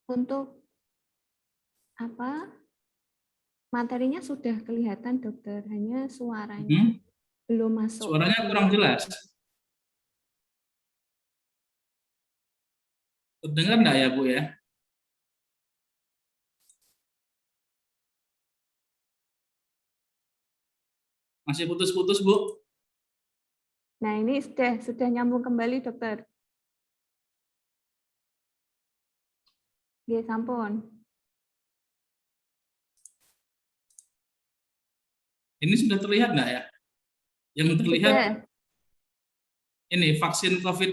Speaker 6: Untuk apa? Materinya sudah kelihatan, dokter, hanya suaranya belum masuk.
Speaker 7: Suaranya kurang jelas. Terdengar enggak ya, Bu ya? Masih putus-putus, Bu?
Speaker 6: Nah, ini sudah nyambung kembali, dokter. Oke, sampun.
Speaker 7: Ini sudah terlihat nggak ya? Yang terlihat
Speaker 6: sudah.
Speaker 7: Ini vaksin COVID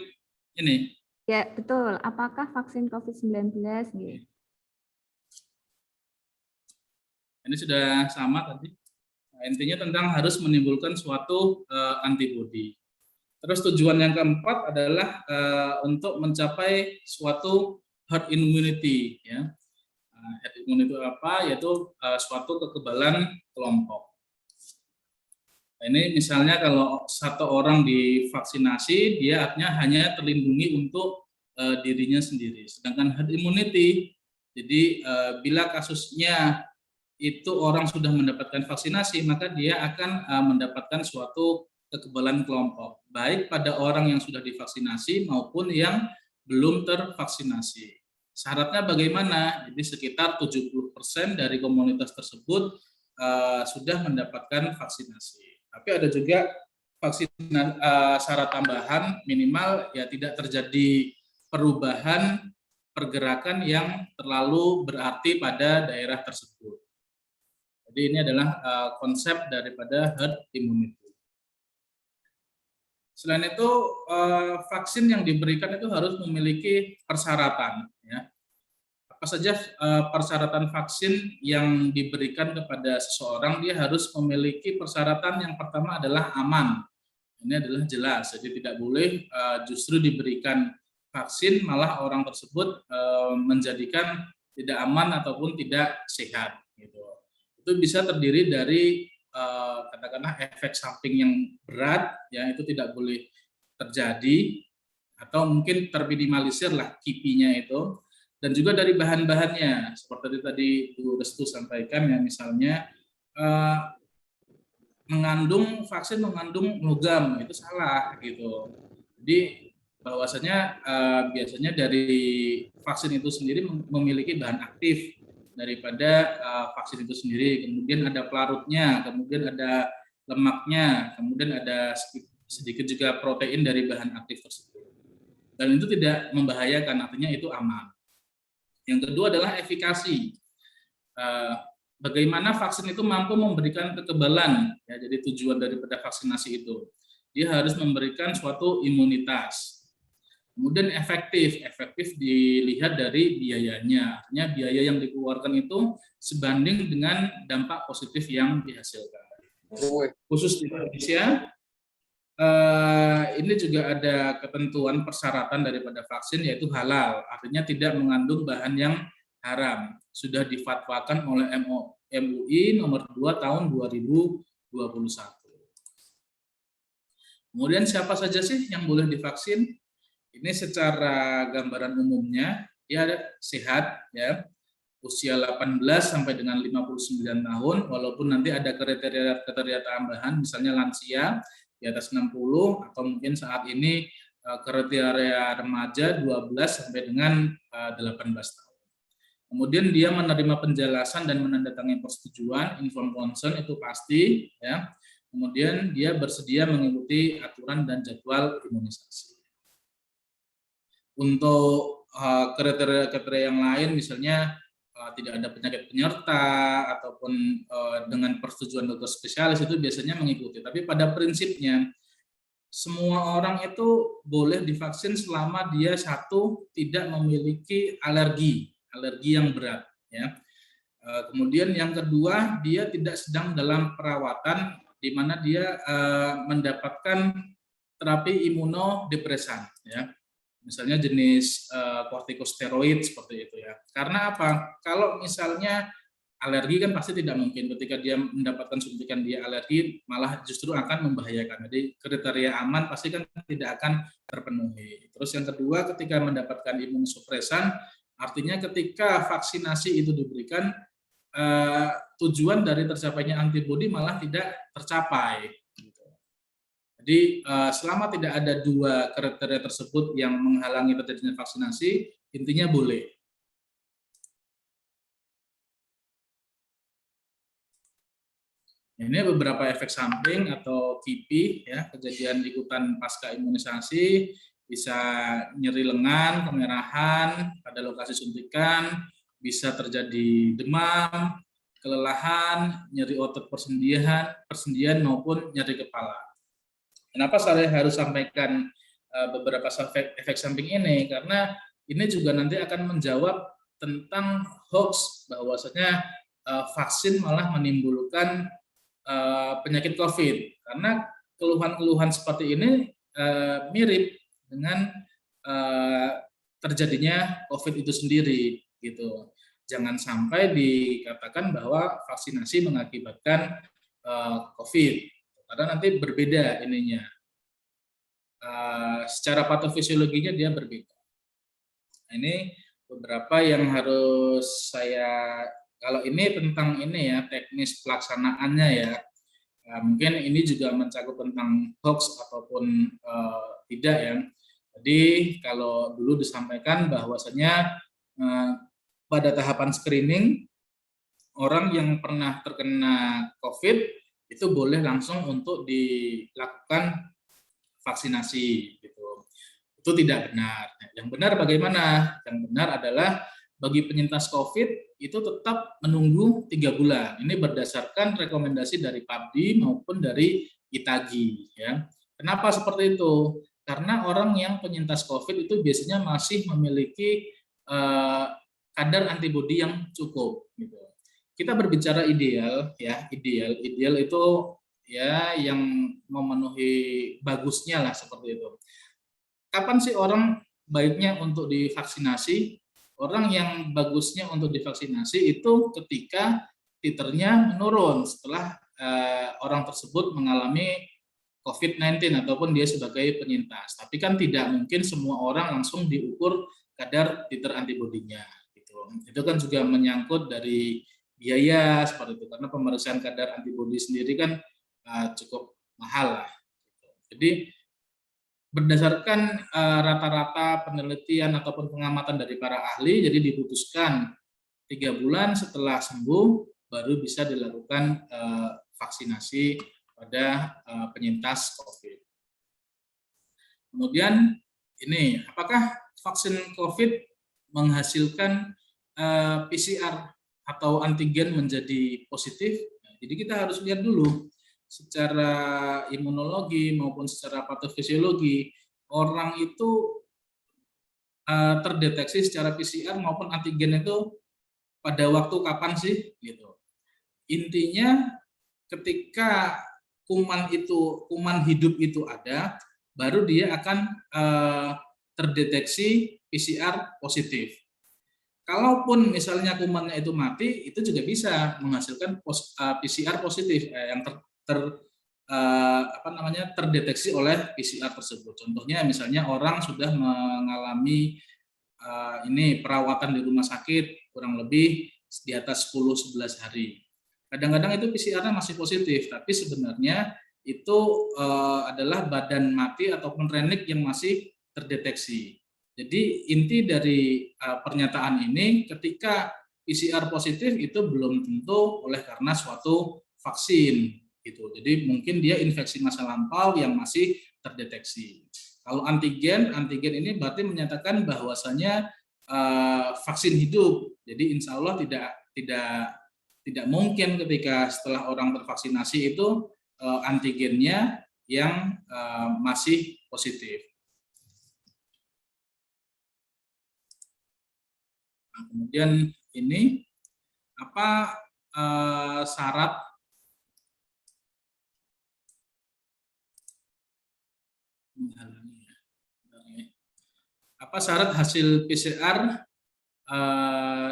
Speaker 7: ini.
Speaker 6: Ya, betul. Apakah vaksin COVID-19?
Speaker 7: Ini sudah sama tadi. Nah, intinya tentang harus menimbulkan suatu antibodi. Terus tujuan yang keempat adalah untuk mencapai suatu herd immunity. Ya. Herd immunity itu apa? Yaitu suatu kekebalan kelompok. Nah, ini misalnya kalau satu orang divaksinasi, dia artinya hanya terlindungi untuk dirinya sendiri. Sedangkan herd immunity, jadi bila kasusnya itu orang sudah mendapatkan vaksinasi, maka dia akan mendapatkan suatu kekebalan kelompok, baik pada orang yang sudah divaksinasi maupun yang belum tervaksinasi. Syaratnya bagaimana? Jadi sekitar 70% dari komunitas tersebut sudah mendapatkan vaksinasi. Tapi ada juga syarat tambahan minimal ya tidak terjadi perubahan pergerakan yang terlalu berarti pada daerah tersebut. Jadi ini adalah konsep daripada herd immunity. Selain itu vaksin yang diberikan itu harus memiliki persyaratan. Ya. apa saja persyaratan vaksin yang diberikan kepada seseorang. Dia harus memiliki persyaratan yang pertama adalah aman. Ini adalah jelas, jadi tidak boleh justru diberikan vaksin malah orang tersebut menjadikan tidak aman ataupun tidak sehat. Gitu. Itu bisa terdiri dari katakanlah efek samping yang berat, ya itu tidak boleh terjadi, atau mungkin terminimalisir lah KIPI-nya itu, dan juga dari bahan-bahannya seperti tadi Bu Restu sampaikan ya, misalnya vaksin mengandung logam, itu salah gitu. Jadi bahwasanya biasanya dari vaksin itu sendiri memiliki bahan aktif daripada vaksin itu sendiri, kemudian ada pelarutnya, kemudian ada lemaknya, kemudian ada sedikit juga protein dari bahan aktif tersebut. Dan itu tidak membahayakan, artinya itu aman. Yang kedua adalah efikasi. Bagaimana vaksin itu mampu memberikan kekebalan, ya, jadi tujuan daripada vaksinasi itu dia harus memberikan suatu imunitas. Kemudian efektif dilihat dari biayanya, artinya biaya yang dikeluarkan itu sebanding dengan dampak positif yang dihasilkan. Khusus di Indonesia, ini juga ada ketentuan persyaratan daripada vaksin, yaitu halal, artinya tidak mengandung bahan yang haram. Sudah difatwakan oleh MUI nomor 2 tahun 2021. Kemudian siapa saja sih yang boleh divaksin? Ini secara gambaran umumnya, dia sehat, ya, usia 18 sampai dengan 59 tahun, walaupun nanti ada kriteria tambahan, misalnya lansia di atas 60, atau mungkin saat ini kriteria remaja 12 sampai dengan 18 tahun. Kemudian dia menerima penjelasan dan menandatangani persetujuan, informed consent itu pasti, ya. Kemudian dia bersedia mengikuti aturan dan jadwal imunisasi. Untuk kriteria yang lain, misalnya tidak ada penyakit penyerta ataupun dengan persetujuan dokter spesialis, itu biasanya mengikuti. Tapi pada prinsipnya semua orang itu boleh divaksin selama dia satu tidak memiliki alergi yang berat, ya. Kemudian yang kedua, dia tidak sedang dalam perawatan di mana dia mendapatkan terapi imunodepresan, ya. Misalnya jenis kortikosteroid seperti itu, ya. Karena apa? Kalau misalnya alergi kan pasti tidak mungkin, ketika dia mendapatkan suntikan dia alergi malah justru akan membahayakan. Jadi kriteria aman pasti kan tidak akan terpenuhi. Terus yang kedua, ketika mendapatkan imunosupresan, artinya ketika vaksinasi itu diberikan, tujuan dari tercapainya antibodi malah tidak tercapai. Jadi selama tidak ada dua kriteria tersebut yang menghalangi terjadinya vaksinasi, intinya boleh. Ini beberapa efek samping atau KIPI, ya, kejadian ikutan pasca imunisasi, bisa nyeri lengan, kemerahan pada lokasi suntikan, bisa terjadi demam, kelelahan, nyeri otot persendian maupun nyeri kepala. Kenapa saya harus sampaikan beberapa efek samping ini? Karena ini juga nanti akan menjawab tentang hoax bahwasanya vaksin malah menimbulkan penyakit COVID. Karena keluhan-keluhan seperti ini mirip dengan terjadinya COVID itu sendiri, gitu. Jangan sampai dikatakan bahwa vaksinasi mengakibatkan COVID, karena nanti berbeda ininya. Secara patofisiologinya dia berbeda. Ini beberapa yang harus saya, kalau ini tentang ini ya, teknis pelaksanaannya ya. Mungkin ini juga mencakup tentang hoax ataupun tidak ya. Jadi kalau dulu disampaikan bahwasanya pada tahapan screening orang yang pernah terkena COVID itu boleh langsung untuk dilakukan vaksinasi gitu. Itu tidak benar. Yang benar bagaimana? Yang benar adalah bagi penyintas COVID itu tetap menunggu 3 bulan. Ini berdasarkan rekomendasi dari PABDI maupun dari ITAGI ya. Kenapa seperti itu? Karena orang yang penyintas COVID itu biasanya masih memiliki kadar antibodi yang cukup. Gitu. Kita berbicara ideal, ya ideal itu ya yang memenuhi bagusnya lah seperti itu. Kapan sih orang baiknya untuk divaksinasi? Orang yang bagusnya untuk divaksinasi itu ketika titernya menurun setelah orang tersebut mengalami COVID-19 ataupun dia sebagai penyintas. Tapi kan tidak mungkin semua orang langsung diukur kadar titer antibodinya. Gitu. Itu kan juga menyangkut dari biaya seperti itu, karena pemeriksaan kadar antibodi sendiri kan cukup mahal lah. Jadi berdasarkan rata-rata penelitian ataupun pengamatan dari para ahli, jadi diputuskan 3 bulan setelah sembuh baru bisa dilakukan vaksinasi pada penyintas COVID. Kemudian ini, apakah vaksin COVID menghasilkan PCR atau antigen menjadi positif? Jadi kita harus lihat dulu secara imunologi maupun secara patofisiologi, orang itu terdeteksi secara PCR maupun antigen itu pada waktu kapan sih? Gitu. Intinya ketika kuman hidup itu ada, baru dia akan terdeteksi PCR positif. Kalaupun misalnya kumannya itu mati, itu juga bisa menghasilkan PCR positif yang terdeteksi oleh PCR tersebut. Contohnya misalnya orang sudah mengalami perawatan di rumah sakit kurang lebih di atas 10-11 hari. Kadang-kadang itu PCR-nya masih positif, tapi sebenarnya itu adalah badan mati ataupun renik yang masih terdeteksi. Jadi inti dari pernyataan ini, ketika PCR positif itu belum tentu oleh karena suatu vaksin, gitu. Jadi mungkin dia infeksi masa lampau yang masih terdeteksi. Kalau antigen ini berarti menyatakan bahwasanya vaksin hidup. Jadi insya Allah tidak mungkin ketika setelah orang tervaksinasi itu antigennya yang masih positif. Nah, kemudian ini apa syarat hasil PCR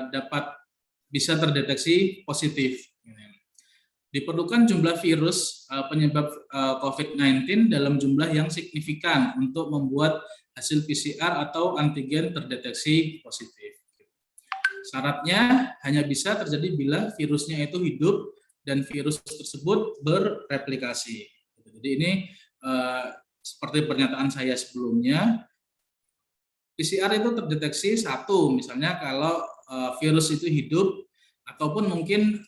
Speaker 7: dapat bisa terdeteksi positif? Diperlukan jumlah virus penyebab COVID-19 dalam jumlah yang signifikan untuk membuat hasil PCR atau antigen terdeteksi positif. Syaratnya hanya bisa terjadi bila virusnya itu hidup dan virus tersebut berreplikasi. Jadi ini seperti pernyataan saya sebelumnya, PCR itu terdeteksi satu, misalnya kalau virus itu hidup ataupun mungkin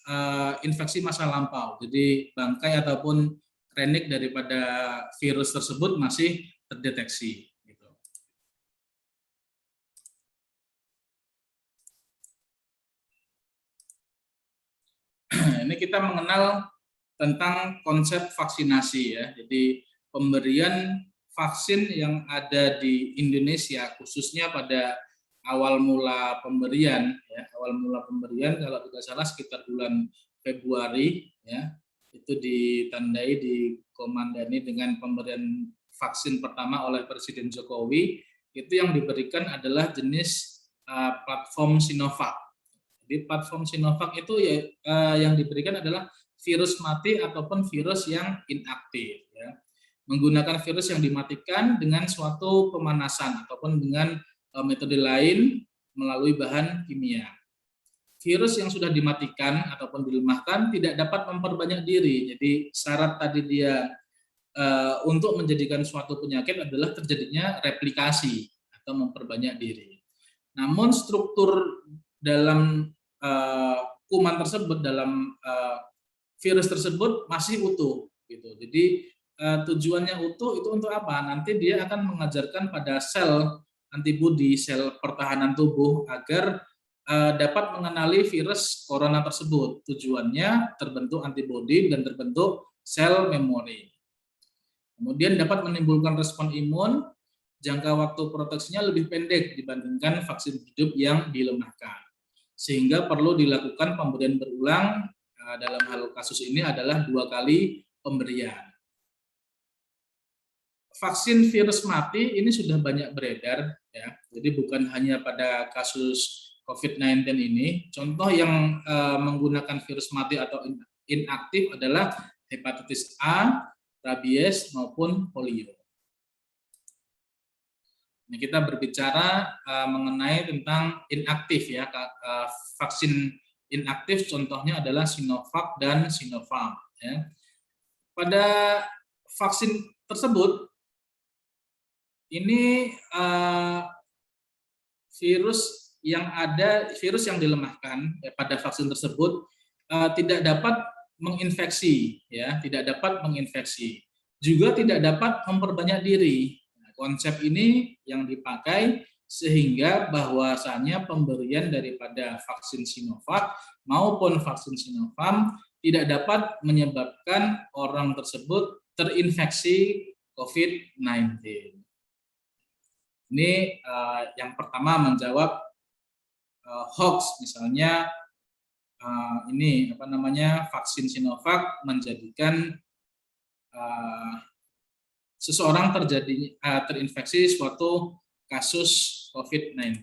Speaker 7: infeksi masa lampau. Jadi bangkai ataupun renik daripada virus tersebut masih terdeteksi. Ini kita mengenal tentang konsep vaksinasi ya. Jadi pemberian vaksin yang ada di Indonesia khususnya pada awal mula pemberian kalau tidak salah sekitar bulan Februari ya, itu ditandai dikomandani dengan pemberian vaksin pertama oleh Presiden Jokowi. Itu yang diberikan adalah jenis platform Sinovac. Di platform Sinovac itu yang diberikan adalah virus mati ataupun virus yang inaktif ya. Menggunakan virus yang dimatikan dengan suatu pemanasan ataupun dengan metode lain melalui bahan kimia. Virus yang sudah dimatikan ataupun dilemahkan tidak dapat memperbanyak diri. Jadi syarat tadi dia untuk menjadikan suatu penyakit adalah terjadinya replikasi atau memperbanyak diri. Namun struktur dalam kuman tersebut, dalam virus tersebut masih utuh gitu. Jadi tujuannya utuh itu untuk apa? Nanti dia akan mengajarkan pada sel antibodi, sel pertahanan tubuh agar dapat mengenali virus corona tersebut. Tujuannya terbentuk antibodi dan terbentuk sel memori. Kemudian dapat menimbulkan respon imun, jangka waktu proteksinya lebih pendek dibandingkan vaksin hidup yang dilemahkan. sehingga perlu dilakukan pemberian berulang. Dalam hal kasus ini adalah 2 kali pemberian. Vaksin virus mati ini sudah banyak beredar, ya. Jadi bukan hanya pada kasus COVID-19 ini. Contoh yang menggunakan virus mati atau inaktif adalah hepatitis A, rabies maupun polio. Ini kita berbicara mengenai tentang inaktif, ya. Vaksin inaktif contohnya adalah Sinovac dan Sinopharm, ya. Pada vaksin tersebut ini virus yang dilemahkan, ya, pada vaksin tersebut tidak dapat menginfeksi, ya, tidak dapat menginfeksi, juga tidak dapat memperbanyak diri. Nah, konsep ini yang dipakai sehingga bahwasanya pemberian daripada vaksin Sinovac maupun vaksin Sinopharm tidak dapat menyebabkan orang tersebut terinfeksi COVID-19. Ini yang pertama menjawab hoax, misalnya ini vaksin Sinovac menjadikan seseorang terinfeksi suatu kasus COVID-19.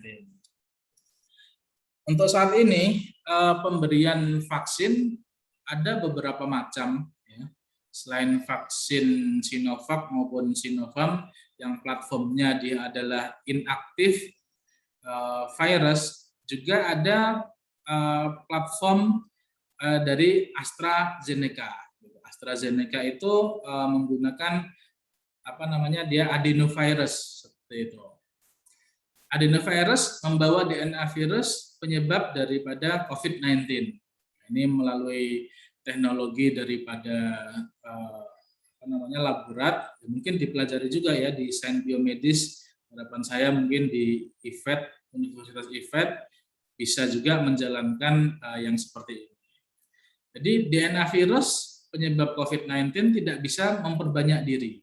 Speaker 7: Untuk saat ini pemberian vaksin ada beberapa macam, ya. Selain vaksin Sinovac maupun Sinopharm yang platformnya dia adalah inaktif virus, juga ada platform dari AstraZeneca. AstraZeneca itu menggunakan dia adenovirus seperti itu. Adenovirus membawa DNA virus penyebab daripada COVID-19. Ini melalui teknologi daripada laborat, mungkin dipelajari juga, ya, di Sains Biomedis. Harapan saya mungkin di Universitas IFET bisa juga menjalankan yang seperti ini. Jadi DNA virus penyebab COVID-19 tidak bisa memperbanyak diri.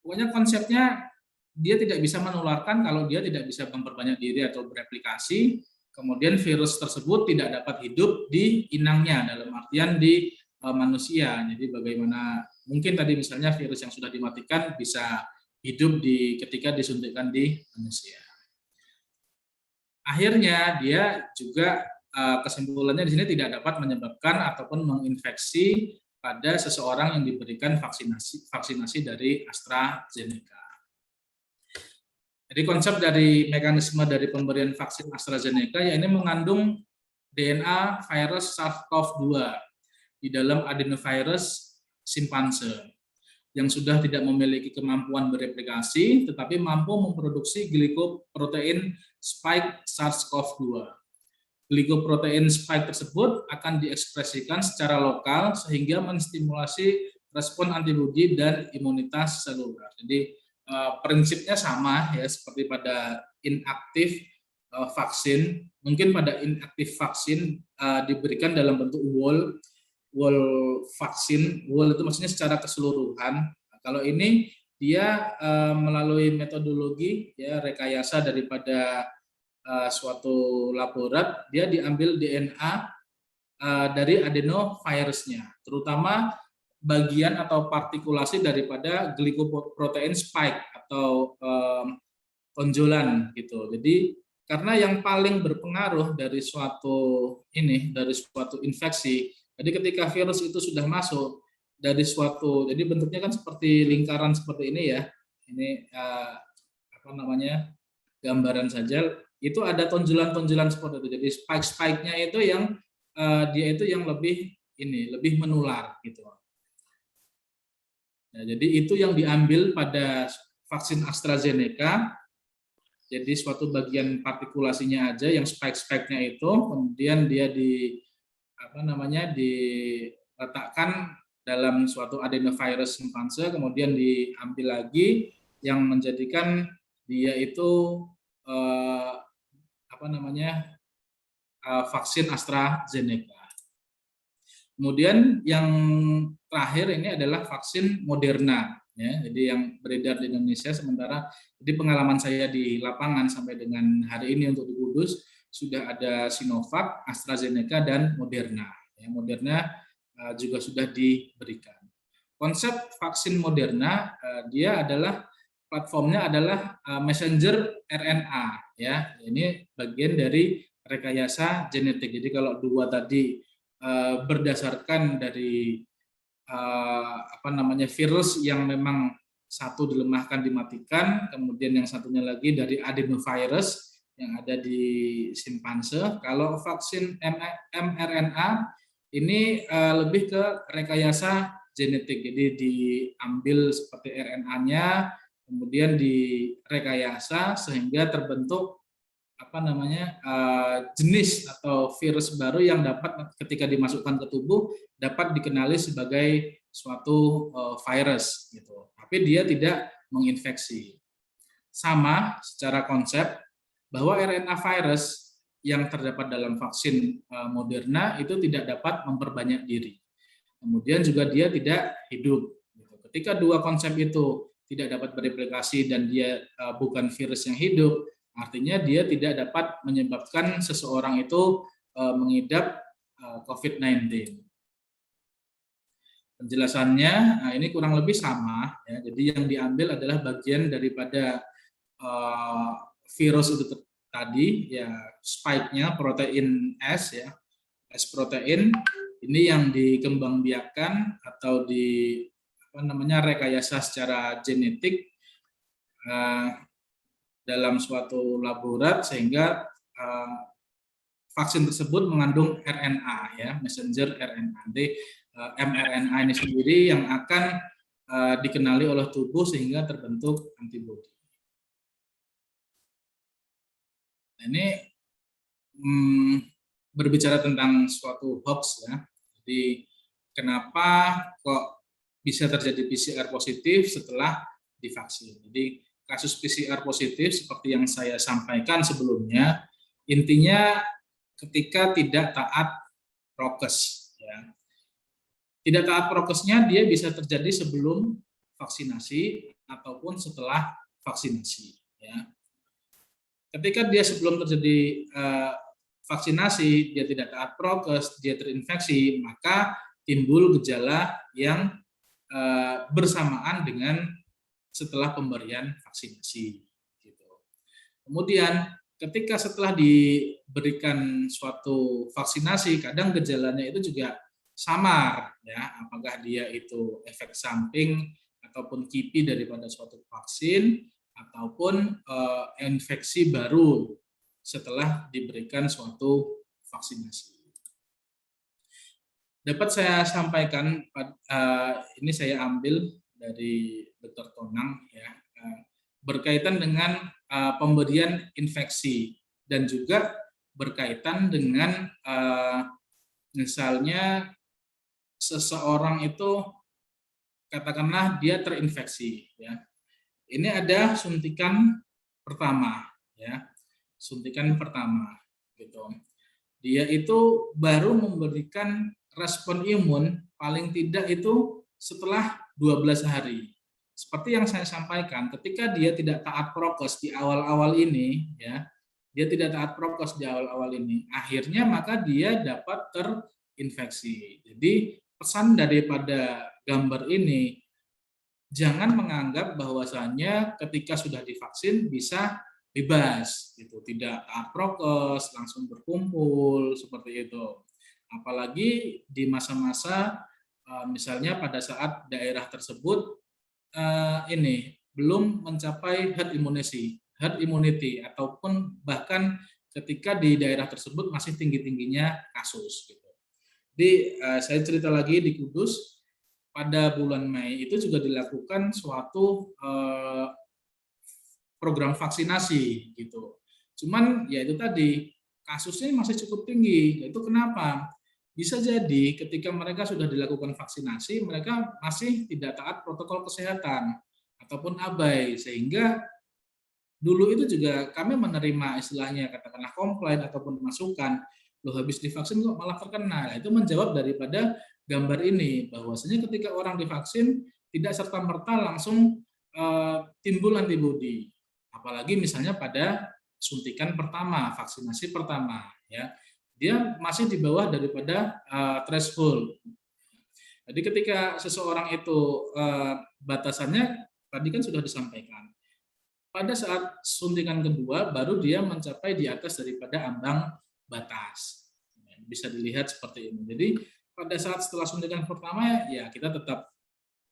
Speaker 7: Pokoknya konsepnya dia tidak bisa menularkan kalau dia tidak bisa memperbanyak diri atau bereplikasi, kemudian virus tersebut tidak dapat hidup di inangnya, dalam artian di manusia. Jadi bagaimana mungkin tadi misalnya virus yang sudah dimatikan bisa hidup ketika disuntikkan di manusia. Akhirnya dia juga kesimpulannya di sini tidak dapat menyebabkan ataupun menginfeksi pada seseorang yang diberikan vaksinasi dari AstraZeneca. Jadi konsep dari mekanisme dari pemberian vaksin AstraZeneca, ya, ini mengandung DNA virus SARS-CoV-2 di dalam adenovirus simpanse yang sudah tidak memiliki kemampuan bereplikasi tetapi mampu memproduksi glikoprotein spike SARS-CoV-2. Glikoprotein spike tersebut akan diekspresikan secara lokal sehingga menstimulasi respon antibodi dan imunitas seluler. Jadi prinsipnya sama, ya, seperti pada inaktif vaksin. Mungkin pada inaktif vaksin diberikan dalam bentuk whole vaksin. Whole itu maksudnya secara keseluruhan. Nah, kalau ini dia melalui metodologi, ya, rekayasa daripada suatu laborat, dia diambil DNA dari adenovirusnya, terutama bagian atau partikulasi daripada glikoprotein spike atau tonjolan gitu. Jadi karena yang paling berpengaruh dari suatu infeksi, jadi ketika virus itu sudah masuk dari jadi bentuknya kan seperti lingkaran seperti ini, ya. Ini gambaran saja. Itu ada tonjolan-tonjolan seperti itu. Jadi spike-nya itu yang dia itu yang lebih menular gitu. Nah, jadi itu yang diambil pada vaksin AstraZeneca. Jadi suatu bagian partikulasinya aja yang spike-nya itu, kemudian dia diletakkan dalam suatu adenovirus simpanse, kemudian diambil lagi yang menjadikan dia itu vaksin AstraZeneca. Kemudian yang terakhir ini adalah vaksin Moderna, ya. Jadi yang beredar di Indonesia sementara, jadi pengalaman saya di lapangan sampai dengan hari ini untuk di Kudus, sudah ada Sinovac, AstraZeneca, dan Moderna. Ya, Moderna juga sudah diberikan. Konsep vaksin Moderna dia adalah platformnya adalah messenger RNA, ya. Ini bagian dari rekayasa genetik. Jadi kalau dua tadi berdasarkan dari virus yang memang satu dilemahkan dimatikan, kemudian yang satunya lagi dari adenovirus yang ada di simpanse. Kalau vaksin mRNA ini lebih ke rekayasa genetik, jadi diambil seperti RNA-nya, kemudian direkayasa sehingga terbentuk jenis atau virus baru yang dapat ketika dimasukkan ke tubuh dapat dikenali sebagai suatu virus gitu. Tapi dia tidak menginfeksi. Sama secara konsep bahwa RNA virus yang terdapat dalam vaksin Moderna itu tidak dapat memperbanyak diri. Kemudian juga dia tidak hidup. Ketika dua konsep itu tidak dapat bereplikasi dan dia bukan virus yang hidup, artinya dia tidak dapat menyebabkan seseorang itu mengidap COVID-19. Penjelasannya ini kurang lebih sama, ya. Jadi yang diambil adalah bagian daripada virus itu tadi, ya, spike-nya protein S, ya, S protein ini yang dikembangbiakkan atau rekayasa secara genetik dalam suatu laborat sehingga vaksin tersebut mengandung RNA, ya, messenger RNA. Jadi mRNA ini sendiri yang akan dikenali oleh tubuh sehingga terbentuk antibodi. Nah, ini berbicara tentang suatu hoax, ya. Jadi kenapa kok bisa terjadi PCR positif setelah divaksin? Jadi kasus PCR positif seperti yang saya sampaikan sebelumnya, intinya ketika tidak taat prokes, ya. Tidak taat prokesnya dia bisa terjadi sebelum vaksinasi ataupun setelah vaksinasi, ya. Ketika dia sebelum terjadi vaksinasi, dia tidak taat prokes, dia terinfeksi, maka timbul gejala yang bersamaan dengan setelah pemberian vaksinasi. Gitu. Kemudian ketika setelah diberikan suatu vaksinasi, kadang gejalanya itu juga samar, ya, apakah dia itu efek samping ataupun kipi daripada suatu vaksin ataupun infeksi baru setelah diberikan suatu vaksinasi. Dapat saya sampaikan, ini saya ambil dari Dr. Tonang, ya, berkaitan dengan pemberian infeksi dan juga berkaitan dengan misalnya seseorang itu katakanlah dia terinfeksi, ya. Ini ada suntikan pertama, ya. Suntikan pertama gitu. Dia itu baru memberikan respon imun paling tidak itu setelah 12 hari. Seperti yang saya sampaikan, ketika dia tidak taat prokes di awal-awal ini, ya, dia tidak taat prokes di awal-awal ini, akhirnya maka dia dapat terinfeksi. Jadi pesan daripada gambar ini, jangan menganggap bahwasannya ketika sudah divaksin bisa bebas, gitu, tidak taat prokes, langsung berkumpul seperti itu. Apalagi di masa-masa misalnya pada saat daerah tersebut ini belum mencapai herd immunity ataupun bahkan ketika di daerah tersebut masih tinggi-tingginya kasus. Gitu. Jadi saya cerita lagi di Kudus pada bulan Mei itu juga dilakukan suatu program vaksinasi gitu. Cuman ya itu tadi kasusnya masih cukup tinggi. Itu kenapa? Bisa jadi ketika mereka sudah dilakukan vaksinasi, mereka masih tidak taat protokol kesehatan ataupun abai, sehingga dulu itu juga kami menerima istilahnya katakanlah komplain ataupun masukan, loh habis divaksin kok malah terkena. Itu menjawab daripada gambar ini, bahwasanya ketika orang divaksin tidak serta-merta langsung timbul antibodi. Apalagi misalnya pada suntikan pertama, vaksinasi pertama, ya, dia masih di bawah daripada threshold. Jadi ketika seseorang itu batasannya tadi kan sudah disampaikan. Pada saat suntikan kedua baru dia mencapai di atas daripada ambang batas. Bisa dilihat seperti ini. Jadi pada saat setelah suntikan pertama ya kita tetap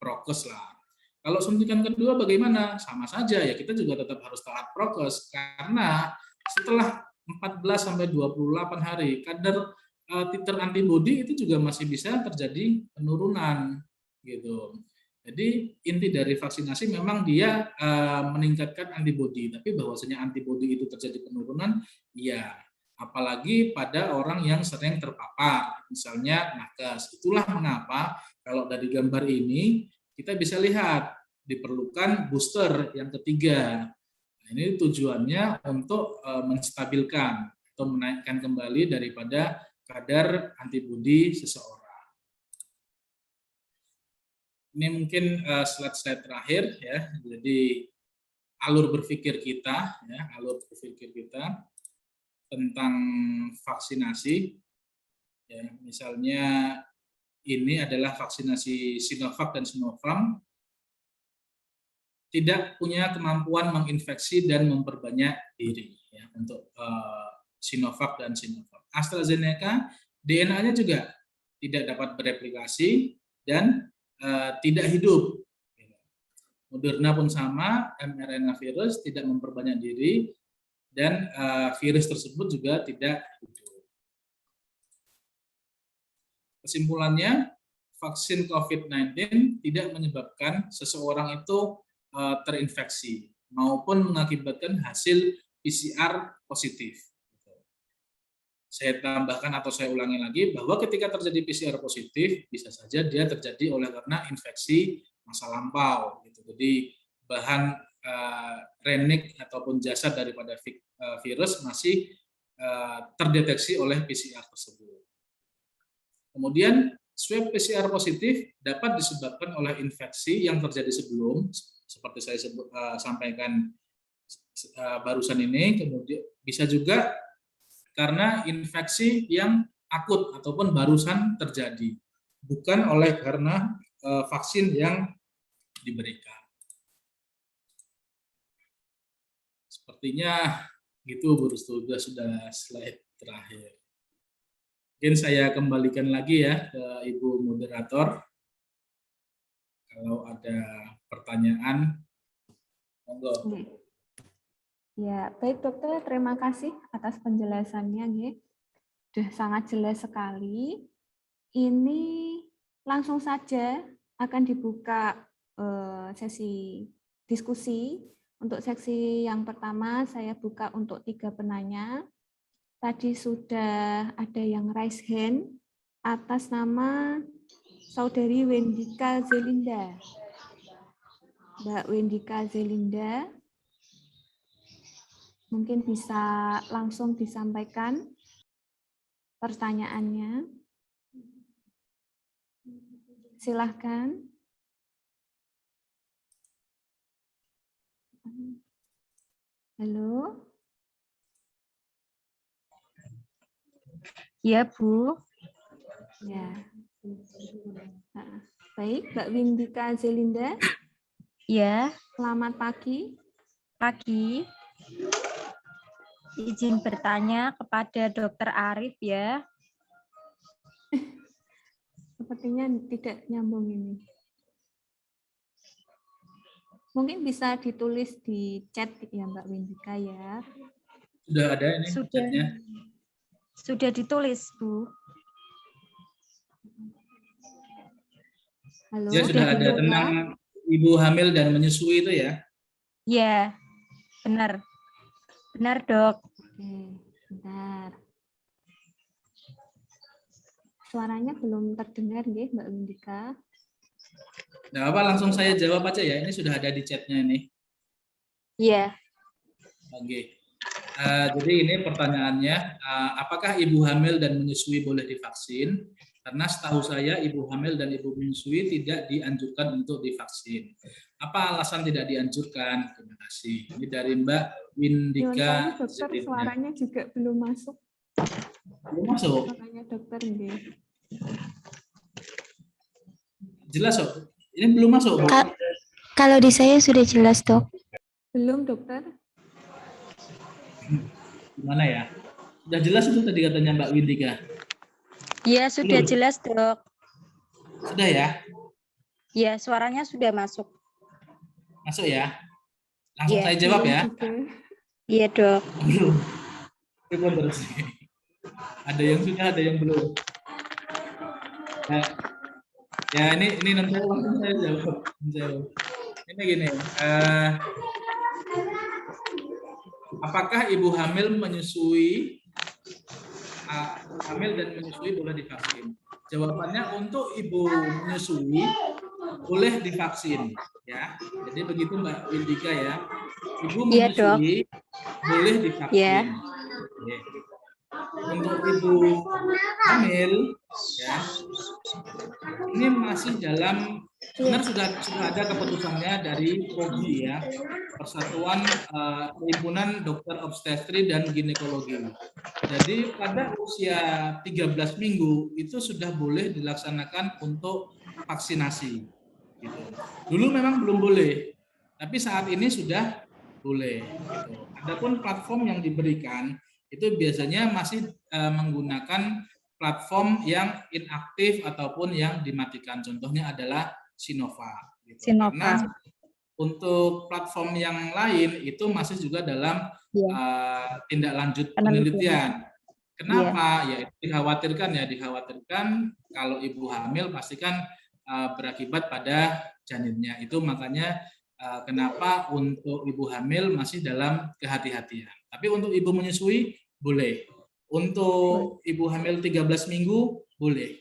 Speaker 7: prokes lah. Kalau suntikan kedua bagaimana? Sama saja ya, kita juga tetap harus taat prokes karena setelah 14 sampai 28 hari kadar titer antibodi itu juga masih bisa terjadi penurunan gitu. Jadi inti dari vaksinasi memang dia meningkatkan antibodi, tapi bahwasanya antibodi itu terjadi penurunan, ya apalagi pada orang yang sering terpapar, misalnya nakes. Itulah mengapa kalau dari gambar ini kita bisa lihat diperlukan booster yang ketiga. Nah, ini tujuannya untuk menstabilkan atau menaikkan kembali daripada kadar antibodi seseorang. Ini mungkin slide-slide terakhir ya. Jadi alur berpikir kita tentang vaksinasi. Ya, misalnya ini adalah vaksinasi Sinovac dan Sinopharm tidak punya kemampuan menginfeksi dan memperbanyak diri ya, untuk Sinovac dan Sinopharm. AstraZeneca DNA-nya juga tidak dapat bereplikasi dan tidak hidup. Moderna pun sama, mRNA virus tidak memperbanyak diri dan virus tersebut juga tidak hidup. Kesimpulannya, vaksin COVID-19 tidak menyebabkan seseorang itu terinfeksi maupun mengakibatkan hasil PCR positif. Saya tambahkan atau saya ulangi lagi bahwa ketika terjadi PCR positif bisa saja dia terjadi oleh karena infeksi masa lampau gitu. Jadi bahan renik ataupun jasad daripada virus masih terdeteksi oleh PCR tersebut. Kemudian swab PCR positif dapat disebabkan oleh infeksi yang terjadi sebelum, seperti saya sampaikan barusan ini. Kemudian bisa juga karena infeksi yang akut ataupun barusan terjadi, bukan oleh karena vaksin yang diberikan. Sepertinya gitu, Bu Restu, sudah slide terakhir. Mungkin saya kembalikan lagi ya ke Ibu Moderator. Kalau ada pertanyaan, monggo.
Speaker 6: Ya, baik dokter, terima kasih atas penjelasannya, nggih. Sudah sangat jelas sekali. Ini langsung saja akan dibuka sesi diskusi. Untuk seksi yang pertama saya buka untuk 3 penanya. Tadi sudah ada yang raise hand atas nama Saudari Wendika Zelinda. Mbak Wendika Zelinda, mungkin bisa langsung disampaikan pertanyaannya. Silahkan. Halo.
Speaker 9: Ya, Bu.
Speaker 6: Ya. Nah, baik, Mbak Wendika Zelinda.
Speaker 9: Ya.
Speaker 6: Selamat pagi.
Speaker 9: Pagi. Izin bertanya kepada Dokter Arif ya.
Speaker 6: Sepertinya tidak nyambung ini. Mungkin bisa ditulis di chat ya Mbak Wendika ya.
Speaker 7: Sudah ada ini chatnya.
Speaker 9: Sudah ditulis, Bu.
Speaker 6: Halo.
Speaker 7: Ya, sudah ada tentang ibu hamil dan menyusui itu ya?
Speaker 9: Ya, benar. Benar, Dok.
Speaker 6: Oke, bentar. Suaranya belum terdengar nggih, Mbak Wendika.
Speaker 7: Nah, apa langsung saya jawab aja ya. Ini sudah ada di chatnya ini.
Speaker 9: Iya.
Speaker 7: Oke. Jadi ini pertanyaannya, apakah ibu hamil dan menyusui boleh divaksin? Karena setahu saya ibu hamil dan ibu menyusui tidak dianjurkan untuk divaksin. Apa alasan tidak dianjurkan? Terima kasih. Ini dari Mbak Windika.
Speaker 4: Nyuwun sewu, dokter, suaranya juga belum masuk.
Speaker 7: Belum masuk?
Speaker 4: Makanya dokter nggih.
Speaker 7: Jelas, Dok? Ini belum masuk, Bu?
Speaker 10: Kalau di saya sudah jelas, Dok.
Speaker 4: Belum, dokter.
Speaker 7: Gimana ya? Sudah jelas itu tadi katanya Mbak Windika?
Speaker 9: Iya, sudah
Speaker 7: Belum?
Speaker 9: jelas, Dok.
Speaker 7: Sudah ya?
Speaker 9: Ya, suaranya sudah masuk.
Speaker 7: Masuk ya? Langsung
Speaker 9: Iya.
Speaker 7: saya jawab ya?
Speaker 9: Iya, Dok.
Speaker 7: Belum. Belum terus. Ada yang sudah, ada yang belum. Nah, ya ini nanti langsung saya jawab. Ini gini, apakah ibu hamil menyusui, hamil dan menyusui boleh divaksin? Jawabannya untuk ibu menyusui boleh divaksin, ya. Jadi begitu Mbak Windika ya. Ibu
Speaker 9: Iya, Dok.
Speaker 7: menyusui boleh divaksin.
Speaker 9: Iya.
Speaker 7: Oke. Untuk ibu hamil, ya, ini masih dalam, sebenarnya sudah ada keputusannya dari POGI ya, Persatuan Perhimpunan Dokter Obstetri dan Ginekologi. Jadi pada usia 13 minggu itu sudah boleh dilaksanakan untuk vaksinasi. Gitu. Dulu memang belum boleh, tapi saat ini sudah boleh. Gitu. Adapun platform yang diberikan itu biasanya masih menggunakan platform yang inaktif ataupun yang dimatikan. Contohnya adalah Sinovac. Gitu.
Speaker 9: Sinovac.
Speaker 7: Karena untuk platform yang lain itu masih juga dalam tindak lanjut penelitian. Kenapa? Ya dikhawatirkan kalau ibu hamil pastikan berakibat pada janinnya. Itu makanya kenapa untuk ibu hamil masih dalam kehati-hatian. Tapi untuk ibu menyusui boleh. Untuk ibu hamil 13 minggu boleh.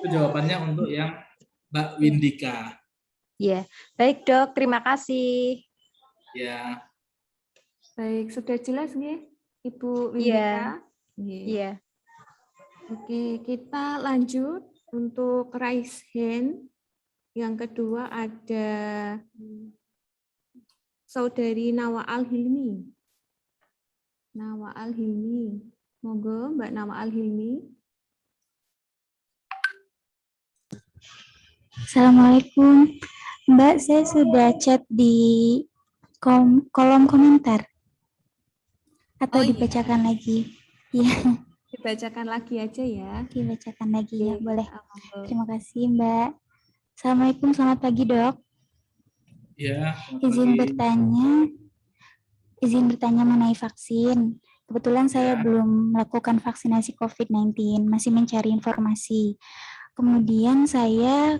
Speaker 7: Itu jawabannya untuk yang Mbak Windika.
Speaker 9: Iya. Baik, Dok. Terima kasih.
Speaker 7: Ya.
Speaker 4: Baik, sudah jelas nggih, Ibu
Speaker 9: Iya.
Speaker 4: Windika? Nggih.
Speaker 9: Iya.
Speaker 4: Oke, kita lanjut untuk raise hand. Yang kedua ada Saudari Nawa Al-Hilmi. Nawa Al-Hilmi. Monggo Mbak Nawa Al-Hilmi.
Speaker 10: Assalamualaikum. Mbak, saya sudah chat di kolom komentar. Atau dibacakan lagi? Iya.
Speaker 4: Dibacakan lagi aja ya.
Speaker 10: Dibacakan lagi ya, boleh. Terima kasih, Mbak. Assalamualaikum, selamat pagi, Dok.
Speaker 7: Ya.
Speaker 10: Izin bertanya mengenai vaksin. Kebetulan saya belum melakukan vaksinasi COVID-19, masih mencari informasi. Kemudian saya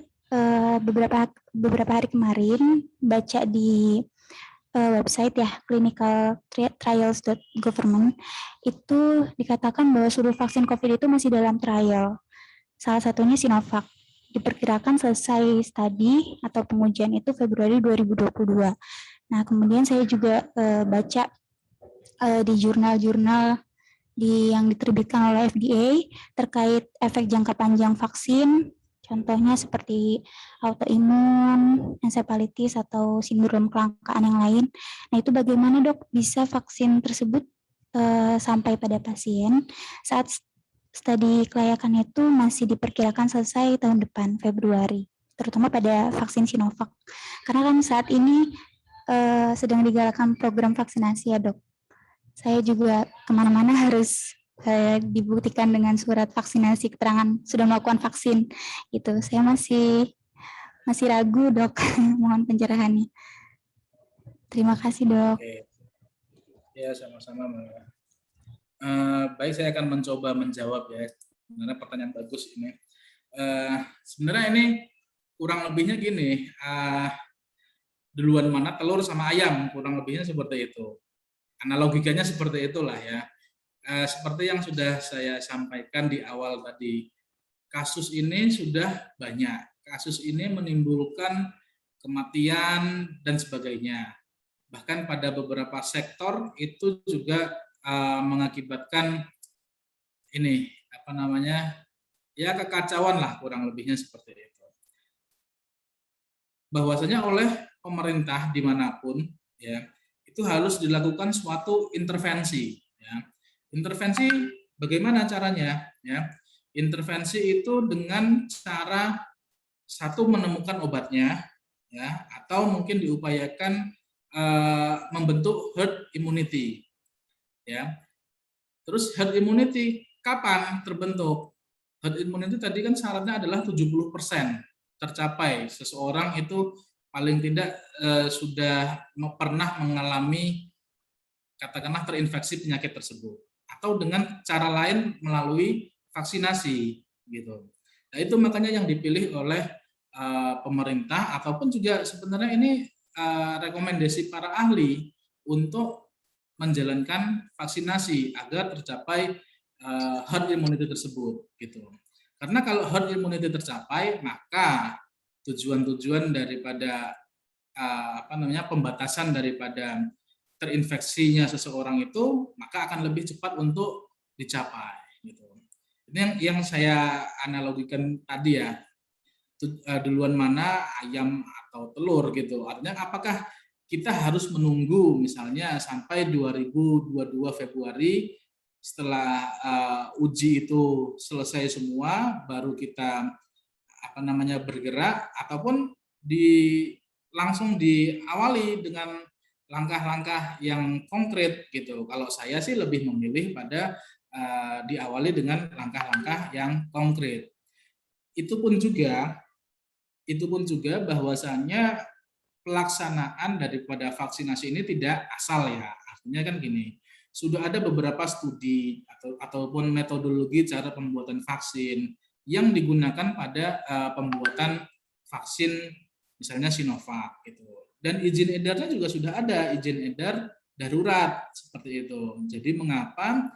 Speaker 10: beberapa hari kemarin baca di website ya, clinicaltrials.government, itu dikatakan bahwa seluruh vaksin COVID itu masih dalam trial. Salah satunya Sinovac. Diperkirakan selesai studi atau pengujian itu Februari 2022. Nah, kemudian saya juga baca di jurnal-jurnal yang diterbitkan oleh FDA terkait efek jangka panjang vaksin, contohnya seperti autoimun, ensefalitis, atau sindrom kelangkaan yang lain. Nah, itu bagaimana, Dok, bisa vaksin tersebut sampai pada pasien saat studi kelayakan itu masih diperkirakan selesai tahun depan, Februari, terutama pada vaksin Sinovac. Karena kan saat ini sedang digalakkan program vaksinasi ya, Dok. Saya juga kemana-mana harus dibuktikan dengan surat vaksinasi, keterangan sudah melakukan vaksin. Gitu. Saya masih ragu, Dok. Mohon pencerahannya. Terima kasih, Dok.
Speaker 7: Oke. Ya, sama-sama, Mbak. Baik, saya akan mencoba menjawab ya, karena pertanyaan bagus ini. Sebenarnya ini kurang lebihnya gini, duluan mana telur sama ayam, kurang lebihnya seperti itu. Analogikanya seperti itulah ya. Seperti yang sudah saya sampaikan di awal tadi, kasus ini sudah banyak. Kasus ini menimbulkan kematian dan sebagainya. Bahkan pada beberapa sektor itu juga mengakibatkan ini ya kekacauan lah kurang lebihnya seperti itu. Bahwasanya oleh pemerintah dimanapun ya itu harus dilakukan suatu intervensi. Ya. Intervensi bagaimana caranya? Ya. Intervensi itu dengan cara satu menemukan obatnya, ya, atau mungkin diupayakan membentuk herd immunity. Ya. Terus herd immunity kapan terbentuk? Herd immunity tadi kan syaratnya adalah 70% tercapai. Seseorang itu paling tidak sudah pernah mengalami katakanlah terinfeksi penyakit tersebut atau dengan cara lain melalui vaksinasi gitu. Nah, itu makanya yang dipilih oleh pemerintah ataupun juga sebenarnya ini rekomendasi para ahli untuk menjalankan vaksinasi agar tercapai herd immunity tersebut gitu. Karena kalau herd immunity tercapai, maka tujuan-tujuan daripada pembatasan daripada terinfeksinya seseorang itu maka akan lebih cepat untuk dicapai gitu. Ini yang saya analogikan tadi ya. Duluan mana ayam atau telur gitu. Artinya apakah kita harus menunggu misalnya sampai 2022 Februari setelah uji itu selesai semua baru kita bergerak ataupun langsung diawali dengan langkah-langkah yang konkret gitu. Kalau saya sih lebih memilih pada diawali dengan langkah-langkah yang konkret. Itu pun juga bahwasannya pelaksanaan daripada vaksinasi ini tidak asal ya. Artinya kan gini, sudah ada beberapa studi ataupun metodologi cara pembuatan vaksin yang digunakan pada pembuatan vaksin misalnya Sinovac gitu. Dan izin edarnya juga sudah ada, izin edar darurat seperti itu. Jadi mengapa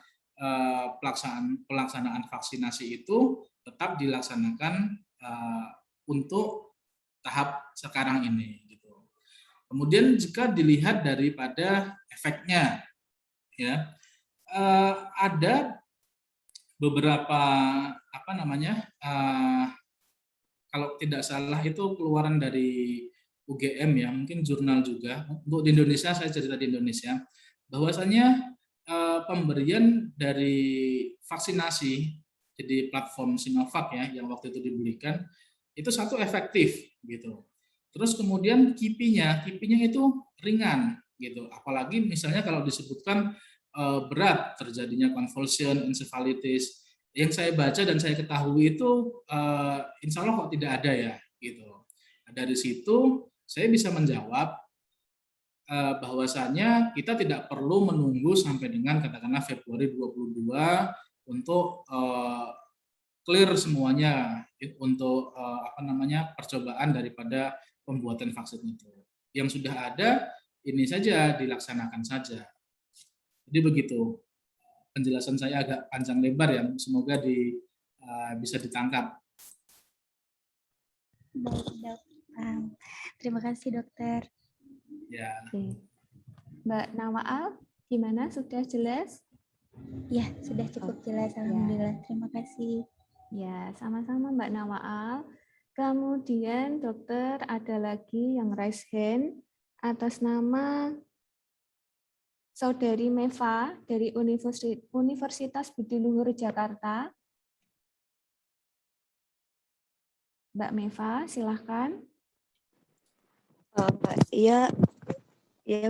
Speaker 7: pelaksanaan vaksinasi itu tetap dilaksanakan untuk tahap sekarang ini gitu. Kemudian jika dilihat daripada efeknya ya ada beberapa kalau tidak salah itu keluaran dari UGM ya, mungkin jurnal juga. Untuk di Indonesia, saya cerita di Indonesia, bahwasanya pemberian dari vaksinasi jadi platform Sinovac ya yang waktu itu diberikan itu satu efektif gitu. Terus kemudian kipinya itu ringan gitu. Apalagi misalnya kalau disebutkan berat terjadinya convulsion, encephalitis. Yang saya baca dan saya ketahui itu insya Allah kok tidak ada ya gitu. Nah, dari situ saya bisa menjawab bahwasanya kita tidak perlu menunggu sampai dengan katakanlah Februari 2022 untuk clear semuanya untuk percobaan daripada pembuatan vaksin itu. Yang sudah ada ini saja dilaksanakan saja. Jadi begitu. Penjelasan saya agak panjang lebar ya, semoga bisa ditangkap.
Speaker 10: Baik, Dok. Terima kasih, Dokter.
Speaker 7: Ya.
Speaker 4: Oke. Mbak Nawaal, gimana? Sudah jelas?
Speaker 10: Ya, sudah cukup jelas. Alhamdulillah. Terima kasih.
Speaker 4: Ya, sama-sama Mbak Nawaal. Kemudian dokter ada lagi yang raise hand atas nama Saudari Meva dari Universitas Budi Luhur Jakarta. Mbak Meva, silahkan.
Speaker 11: Iya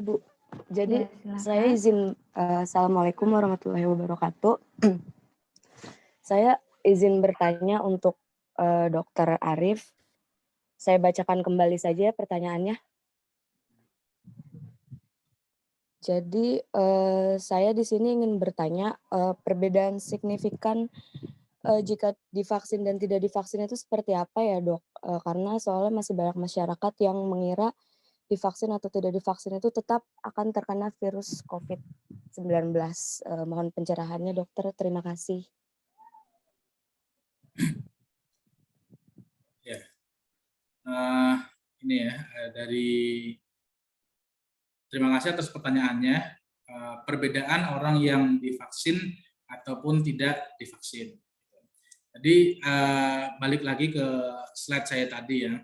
Speaker 11: Bu. Jadi
Speaker 4: Ya,
Speaker 11: saya izin, Assalamualaikum warahmatullahi wabarakatuh. Saya izin bertanya untuk Dokter Arif. Saya bacakan kembali saja pertanyaannya. Jadi saya di sini ingin bertanya perbedaan signifikan jika divaksin dan tidak divaksin itu seperti apa ya Dok? Karena soalnya masih banyak masyarakat yang mengira divaksin atau tidak divaksin itu tetap akan terkena virus COVID-19. Mohon pencerahannya Dokter, terima kasih.
Speaker 7: Ya, ini ya terima kasih atas pertanyaannya. Perbedaan orang yang divaksin ataupun tidak divaksin. Jadi balik lagi ke slide saya tadi ya.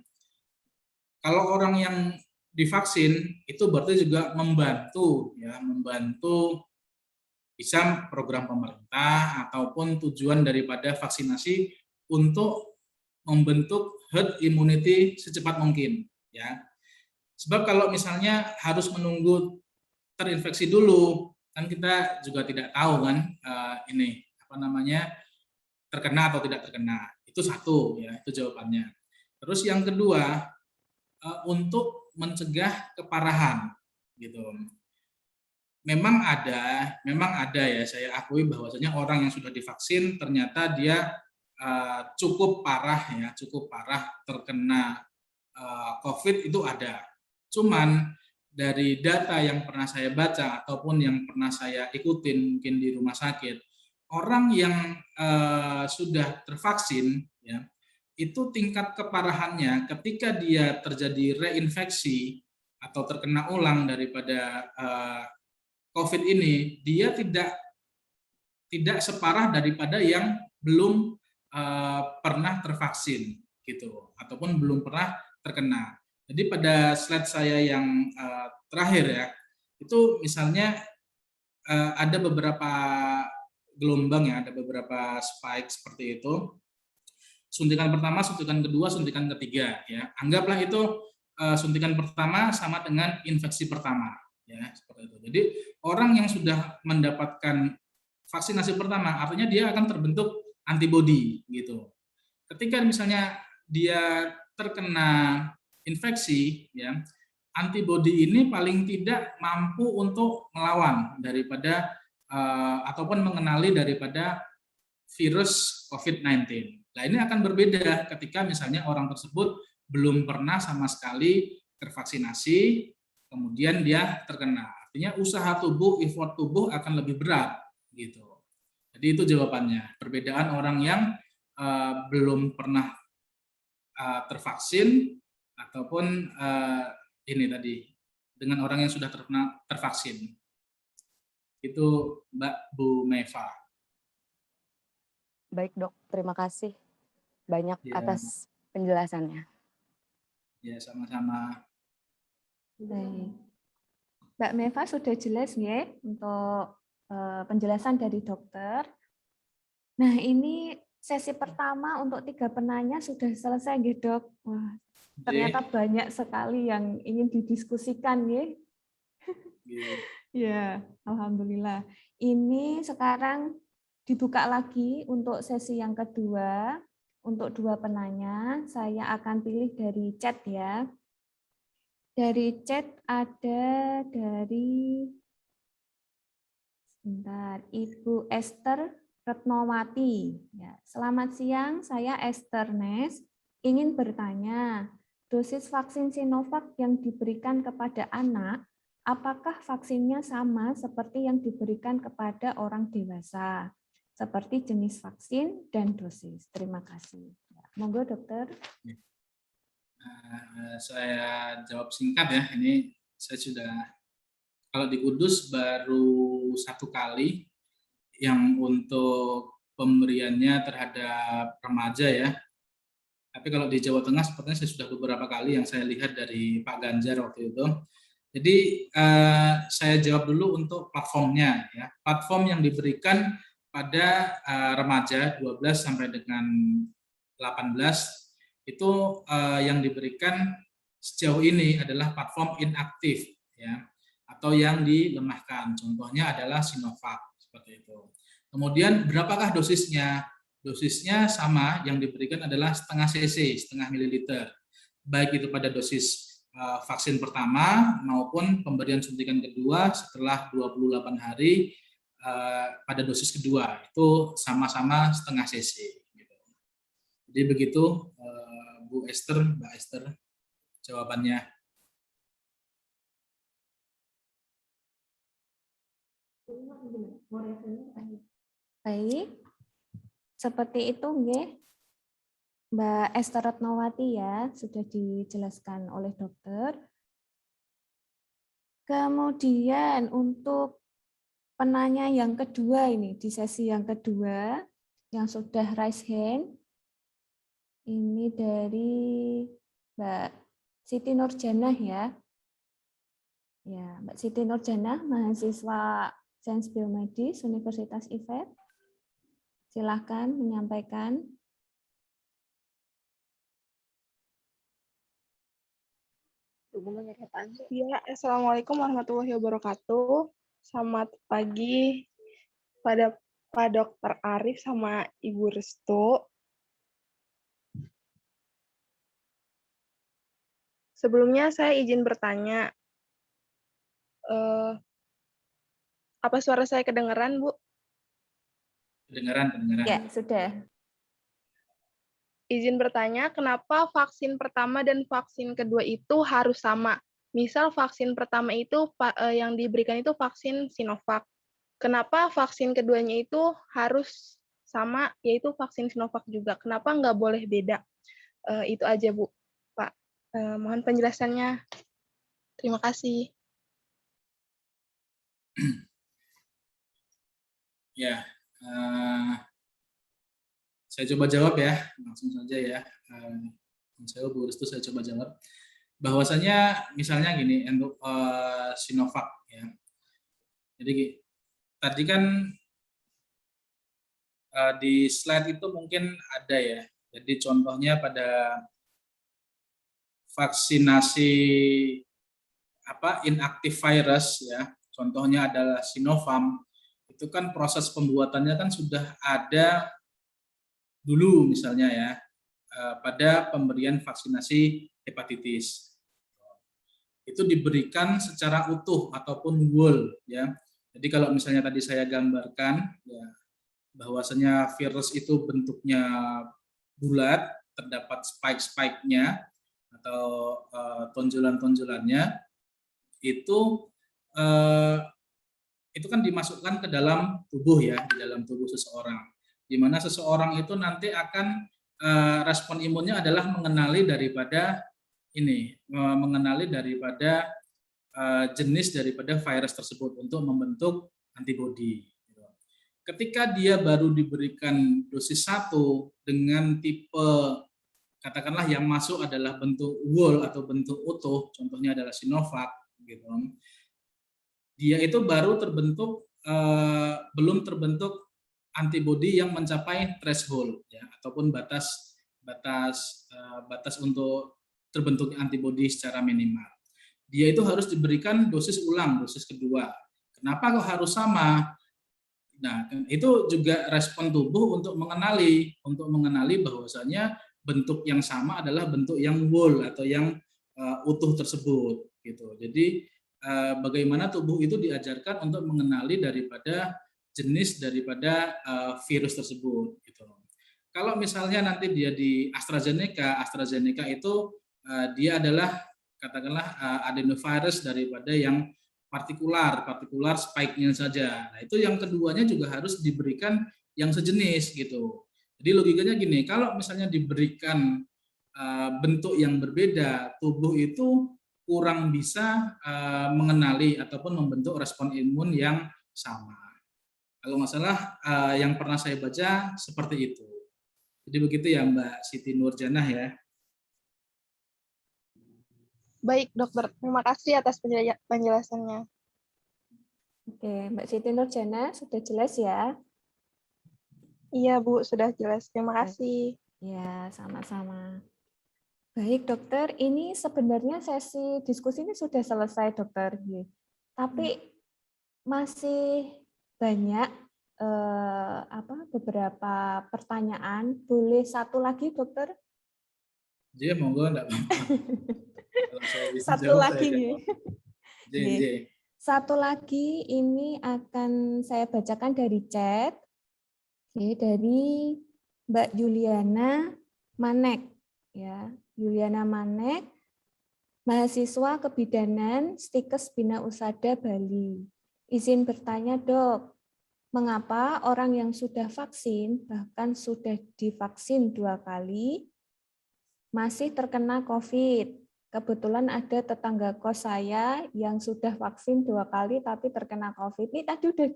Speaker 7: Kalau orang yang divaksin itu berarti juga membantu bisa program pemerintah ataupun tujuan daripada vaksinasi untuk membentuk herd immunity secepat mungkin ya. Sebab kalau misalnya harus menunggu terinfeksi dulu, kan kita juga tidak tahu kan terkena atau tidak terkena. Itu satu ya, itu jawabannya. Terus yang kedua, untuk mencegah keparahan gitu. Memang ada ya, saya akui bahwasanya orang yang sudah divaksin ternyata dia cukup parah terkena COVID itu ada. Cuman dari data yang pernah saya baca ataupun yang pernah saya ikutin mungkin di rumah sakit, orang yang sudah tervaksin ya, itu tingkat keparahannya ketika dia terjadi reinfeksi atau terkena ulang daripada COVID ini, dia tidak separah daripada yang belum pernah tervaksin gitu, ataupun belum pernah terkena. Jadi pada slide saya yang terakhir ya, itu misalnya ada beberapa gelombang ya, ada beberapa spike seperti itu. Suntikan pertama, suntikan kedua, suntikan ketiga ya. Anggaplah itu suntikan pertama sama dengan infeksi pertama ya, seperti itu. Jadi orang yang sudah mendapatkan vaksinasi pertama artinya dia akan terbentuk antibodi gitu. Ketika misalnya dia terkena infeksi ya, antibodi ini paling tidak mampu untuk melawan daripada ataupun mengenali daripada virus COVID-19. Nah, ini akan berbeda ketika misalnya orang tersebut belum pernah sama sekali tervaksinasi, kemudian dia terkena. Artinya usaha tubuh, effort tubuh akan lebih berat gitu. Jadi itu jawabannya. Perbedaan orang yang belum pernah tervaksin ataupun ini tadi dengan orang yang sudah tervaksin. Itu Mbak Bu Meva.
Speaker 11: Baik dok, terima kasih banyak atas penjelasannya.
Speaker 7: Ya, sama-sama.
Speaker 4: Baik. Mbak Meva sudah jelas ya untuk penjelasan dari dokter. Nah, ini sesi pertama untuk 3 penanya sudah selesai ya dok. Wah, ternyata banyak sekali yang ingin didiskusikan ya. Ya, alhamdulillah. Ini sekarang dibuka lagi untuk sesi yang kedua. Untuk 2 penanya, saya akan pilih dari chat ya. Dari chat ada dari Ibu Esther Retnowati. Ya, selamat siang, saya Esther Nes. Ingin bertanya, dosis vaksin Sinovac yang diberikan kepada anak, apakah vaksinnya sama seperti yang diberikan kepada orang dewasa? Seperti jenis vaksin dan dosis. Terima kasih. Ya, monggo dokter.
Speaker 7: Saya jawab singkat ya. Ini saya sudah, kalau di Kudus baru 1 kali yang untuk pemberiannya terhadap remaja ya. Tapi kalau di Jawa Tengah sepertinya saya sudah beberapa kali yang saya lihat dari Pak Ganjar waktu itu. Jadi saya jawab dulu untuk platformnya ya. Platform yang diberikan pada remaja 12 sampai dengan 18 itu yang diberikan sejauh ini adalah platform inaktif ya, atau yang dilemahkan. Contohnya adalah Sinovac seperti itu. Kemudian berapakah dosisnya? Dosisnya sama, yang diberikan adalah setengah cc, setengah mililiter. Baik itu pada dosis vaksin pertama maupun pemberian suntikan kedua setelah 28 hari pada dosis kedua. Itu sama-sama setengah cc. Jadi begitu Bu Esther, Mbak Esther, jawabannya.
Speaker 4: Baik, seperti itu nggih. Mbak Esther Retnowati ya, sudah dijelaskan oleh dokter. Kemudian untuk penanya yang kedua ini, di sesi yang kedua,
Speaker 6: yang sudah raise hand. Ini dari Mbak Siti Nurjanah ya. Ya, Mbak Siti Nurjanah, mahasiswa Sains Biomedis Universitas IFET. Silahkan menyampaikan.
Speaker 12: Ya, Assalamualaikum warahmatullahi wabarakatuh. Selamat pagi pada Pak Dr. Arif sama Ibu Restu. Sebelumnya saya izin bertanya, apa suara saya kedengaran, Bu?
Speaker 7: Kedengaran.
Speaker 6: Ya, sudah.
Speaker 12: Izin bertanya, kenapa vaksin pertama dan vaksin kedua itu harus sama? Misal vaksin pertama itu yang diberikan itu vaksin Sinovac. Kenapa vaksin keduanya itu harus sama, yaitu vaksin Sinovac juga? Kenapa nggak boleh beda? Itu aja, Bu. Pak, mohon penjelasannya. Terima kasih.
Speaker 7: Ya, saya coba jawab ya, langsung saja ya. Saya Bu Restu, saya coba jawab. Bahwasanya misalnya gini, untuk Sinovac ya. Jadi tadi kan di slide itu mungkin ada ya. Jadi contohnya pada vaksinasi inactive virus ya. Contohnya adalah Sinovac. Itu kan proses pembuatannya kan sudah ada dulu misalnya ya, pada pemberian vaksinasi hepatitis. Itu diberikan secara utuh ataupun whole ya. Jadi kalau misalnya tadi saya gambarkan ya, bahwasanya virus itu bentuknya bulat, terdapat spike-nya atau tonjolan-tonjolannya, itu kan dimasukkan ke dalam tubuh ya, di dalam tubuh seseorang. Di mana seseorang itu nanti akan respon imunnya adalah mengenali daripada jenis daripada virus tersebut untuk membentuk antibodi. Ketika dia baru diberikan dosis 1 dengan tipe katakanlah yang masuk adalah bentuk whole atau bentuk utuh, contohnya adalah Sinovac, gitu. Dia itu baru terbentuk, belum terbentuk antibodi yang mencapai threshold ya, ataupun batas untuk terbentuknya antibodi secara minimal. Dia itu harus diberikan dosis ulang, dosis kedua. Kenapa kok harus sama? Nah, itu juga respon tubuh untuk mengenali bahwasanya bentuk yang sama adalah bentuk yang whole atau yang utuh tersebut gitu. Jadi bagaimana tubuh itu diajarkan untuk mengenali daripada jenis daripada virus tersebut gitu. Kalau misalnya nanti dia di AstraZeneca itu dia adalah katakanlah adenovirus daripada yang partikular spike-nya saja. Nah, itu yang keduanya juga harus diberikan yang sejenis gitu. Jadi logikanya gini, kalau misalnya diberikan bentuk yang berbeda, tubuh itu kurang bisa mengenali ataupun membentuk respon imun yang sama. Kalau nggak salah yang pernah saya baca seperti itu. Jadi begitu ya Mbak Siti Nurjanah ya.
Speaker 12: Baik dokter, terima kasih atas penjelasannya.
Speaker 6: Oke, Mbak Siti Nurjanah, sudah jelas ya?
Speaker 12: Iya Bu, sudah jelas. Terima kasih.
Speaker 6: Ya, sama-sama. Baik dokter, ini sebenarnya sesi diskusi ini sudah selesai dokter. Tapi masih banyak beberapa pertanyaan. Boleh satu lagi dokter?
Speaker 7: Iya, monggo enggak apa-apa.
Speaker 6: Satu lagi nih. Satu lagi ini akan saya bacakan dari chat. Dari Mbak Juliana Manek ya. Juliana Manek, mahasiswa kebidanan Stikes Bina Usada Bali. Izin bertanya, Dok, mengapa orang yang sudah vaksin, bahkan sudah divaksin 2 kali, masih terkena COVID? Kebetulan ada tetangga kos saya yang sudah vaksin 2 kali tapi terkena COVID. Ini tadi udah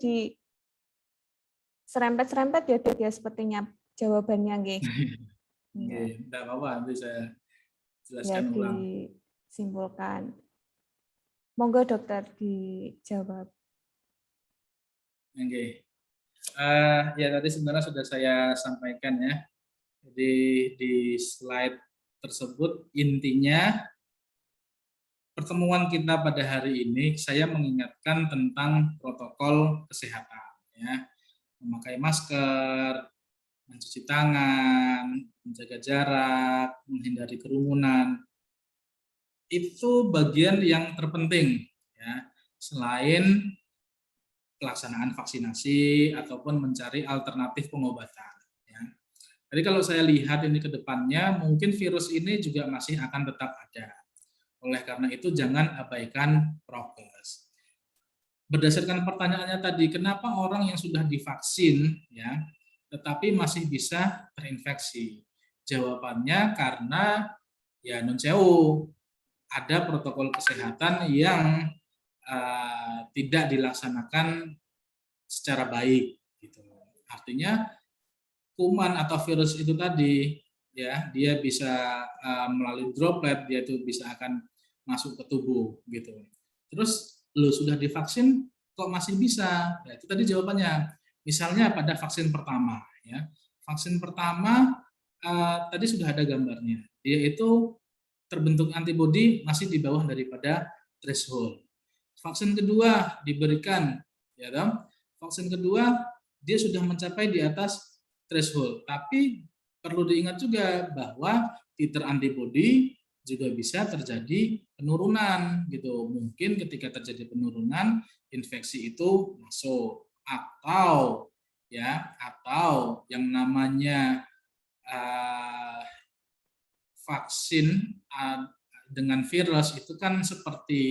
Speaker 6: serempet-serempet ya Dok ya sepertinya jawabannya nggih.
Speaker 7: Enggak apa-apa, nanti saya
Speaker 6: Ya
Speaker 7: jelaskan ulang.
Speaker 6: disimpulkan. Monggo dokter dijawab.
Speaker 7: Oke. Ya tadi sebenarnya sudah saya sampaikan ya. Jadi di slide tersebut intinya pertemuan kita pada hari ini saya mengingatkan tentang protokol kesehatan ya. Memakai masker, mencuci tangan, menjaga jarak, menghindari kerumunan. Itu bagian yang terpenting ya. Selain pelaksanaan vaksinasi ataupun mencari alternatif pengobatan. Ya. Jadi kalau saya lihat ini ke depannya, mungkin virus ini juga masih akan tetap ada. Oleh karena itu jangan abaikan prokes. Berdasarkan pertanyaannya tadi, kenapa orang yang sudah divaksin ya, tetapi masih bisa terinfeksi? Jawabannya karena ya nun sewu, ada protokol kesehatan yang tidak dilaksanakan secara baik gitu. Artinya kuman atau virus itu tadi ya, dia bisa melalui droplet, dia itu bisa akan masuk ke tubuh gitu. Terus lu sudah divaksin kok masih bisa? Ya, itu tadi jawabannya. Misalnya pada vaksin pertama ya. Vaksin pertama tadi sudah ada gambarnya. Dia itu terbentuk antibodi masih di bawah daripada threshold. Vaksin kedua diberikan, ya dong. Vaksin kedua dia sudah mencapai di atas threshold. Tapi perlu diingat juga bahwa titer antibodi juga bisa terjadi penurunan gitu. Mungkin ketika terjadi penurunan infeksi itu masuk atau yang namanya vaksin dengan virus itu kan seperti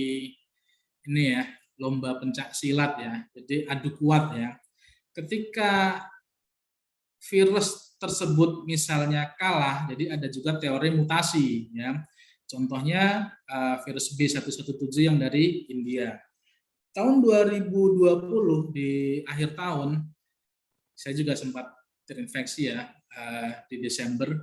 Speaker 7: ini ya, lomba pencak silat ya. Jadi adu kuat ya. Ketika virus tersebut misalnya kalah, jadi ada juga teori mutasi ya. Contohnya virus B117 yang dari India. Tahun 2020 di akhir tahun saya juga sempat terinfeksi ya di Desember,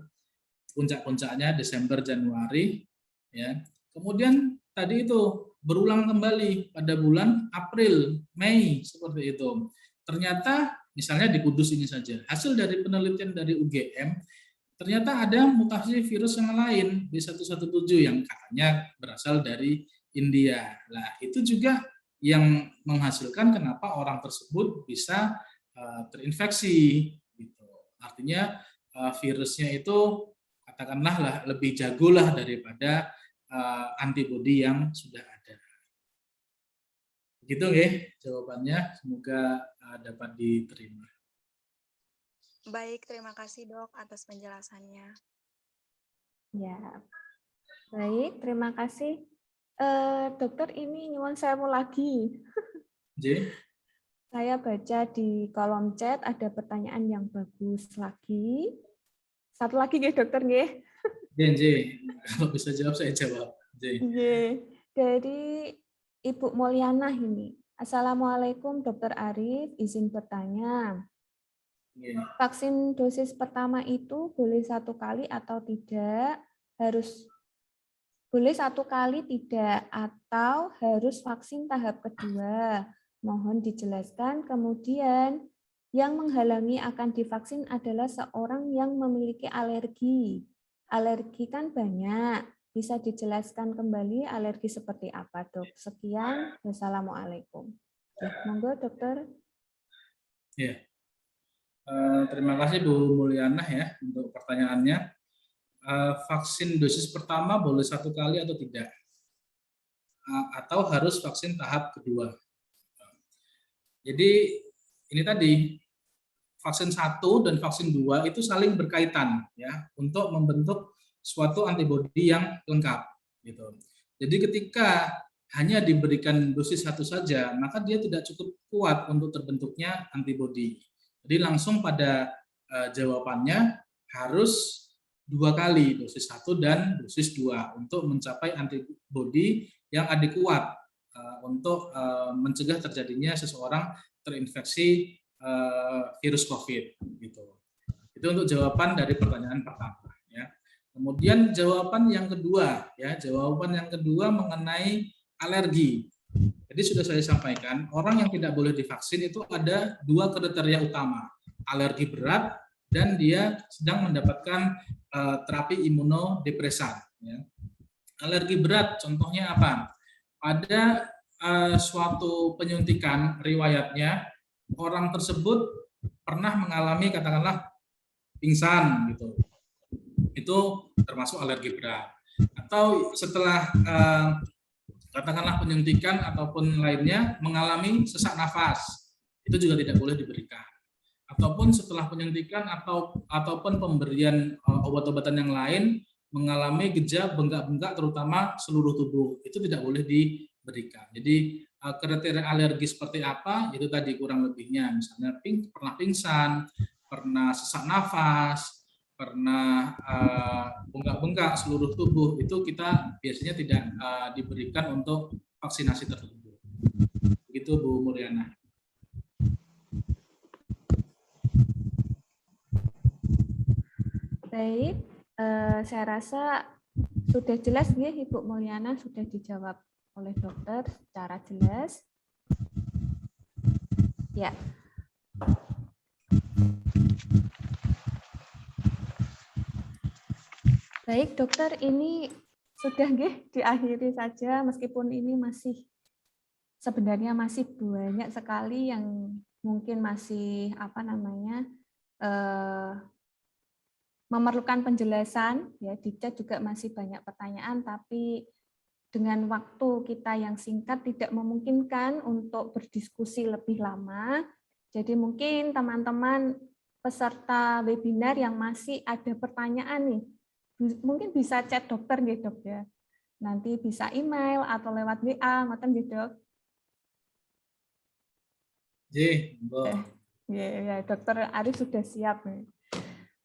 Speaker 7: puncak-puncaknya Desember Januari ya. Kemudian tadi itu berulang kembali pada bulan April, Mei seperti itu. Ternyata misalnya di Kudus ini saja, hasil dari penelitian dari UGM ternyata ada mutasi virus yang lain B117 yang katanya berasal dari India. Nah, itu juga yang menghasilkan kenapa orang tersebut bisa terinfeksi gitu. Artinya virusnya itu katakanlah lah lebih jago lah daripada antibodi yang sudah ada. Begitu ya jawabannya, semoga dapat diterima.
Speaker 13: Baik, terima kasih Dok atas penjelasannya.
Speaker 6: Ya, baik, terima kasih. Dokter, ini nyuwun sewu lagi.
Speaker 7: J.
Speaker 6: Saya baca di kolom chat ada pertanyaan yang bagus lagi. Satu lagi nggih dokter nggih.
Speaker 7: J. Kalau bisa jawab saya jawab. J.
Speaker 6: Dari Ibu Mulyana ini. Assalamualaikum Dokter Arif, izin bertanya. Vaksin dosis pertama itu boleh 1 kali atau tidak? Boleh 1 kali tidak atau harus vaksin tahap kedua? Mohon dijelaskan. Kemudian yang menghalangi akan divaksin adalah seorang yang memiliki alergi. Alergi kan banyak. Bisa dijelaskan kembali alergi seperti apa, Dok? Sekian. Wassalamualaikum. Monggo, Dokter.
Speaker 7: Ya. Terima kasih Bu Mulyana ya untuk pertanyaannya. Vaksin dosis pertama boleh 1 kali atau tidak? Atau harus vaksin tahap kedua? Jadi ini tadi vaksin 1 dan vaksin 2 itu saling berkaitan ya untuk membentuk suatu antibodi yang lengkap gitu. Jadi ketika hanya diberikan dosis 1 saja, maka dia tidak cukup kuat untuk terbentuknya antibodi. Jadi langsung pada jawabannya harus 2 kali, dosis 1 dan dosis 2 untuk mencapai antibodi yang adekuat untuk mencegah terjadinya seseorang terinfeksi virus COVID gitu. Itu untuk jawaban dari pertanyaan pertama ya. Kemudian jawaban yang kedua mengenai alergi. Jadi sudah saya sampaikan, orang yang tidak boleh divaksin itu ada 2 kriteria utama, alergi berat dan dia sedang mendapatkan terapi imunodepresan. Ya. Alergi berat contohnya apa? Ada suatu penyuntikan riwayatnya orang tersebut pernah mengalami katakanlah pingsan gitu. Itu termasuk alergi berat. Atau setelah katakanlah penyuntikan ataupun lainnya mengalami sesak nafas, itu juga tidak boleh diberikan. Ataupun setelah penyuntikan ataupun pemberian obat-obatan yang lain mengalami gejala bengkak-bengkak terutama seluruh tubuh, itu tidak boleh diberikan. Jadi kriteria alergi seperti apa? Itu tadi kurang lebihnya, misalnya pernah pingsan, pernah sesak nafas, pernah bengkak-bengkak seluruh tubuh, itu kita biasanya tidak diberikan untuk vaksinasi tertentu. Begitu Bu Mulyana.
Speaker 6: Baik, saya rasa sudah jelas ya Ibu Mulyana, sudah dijawab oleh dokter secara jelas. Ya. Baik dokter, ini sudah diakhiri saja meskipun ini sebenarnya masih banyak sekali yang mungkin masih memerlukan penjelasan ya, di chat juga masih banyak pertanyaan, tapi dengan waktu kita yang singkat tidak memungkinkan untuk berdiskusi lebih lama. Jadi mungkin teman-teman peserta webinar yang masih ada pertanyaan nih, mungkin bisa chat dokter gitu dok ya. Nanti bisa email atau lewat WA, ngoten gitu dok. Ya, dokter Arif sudah siap nih.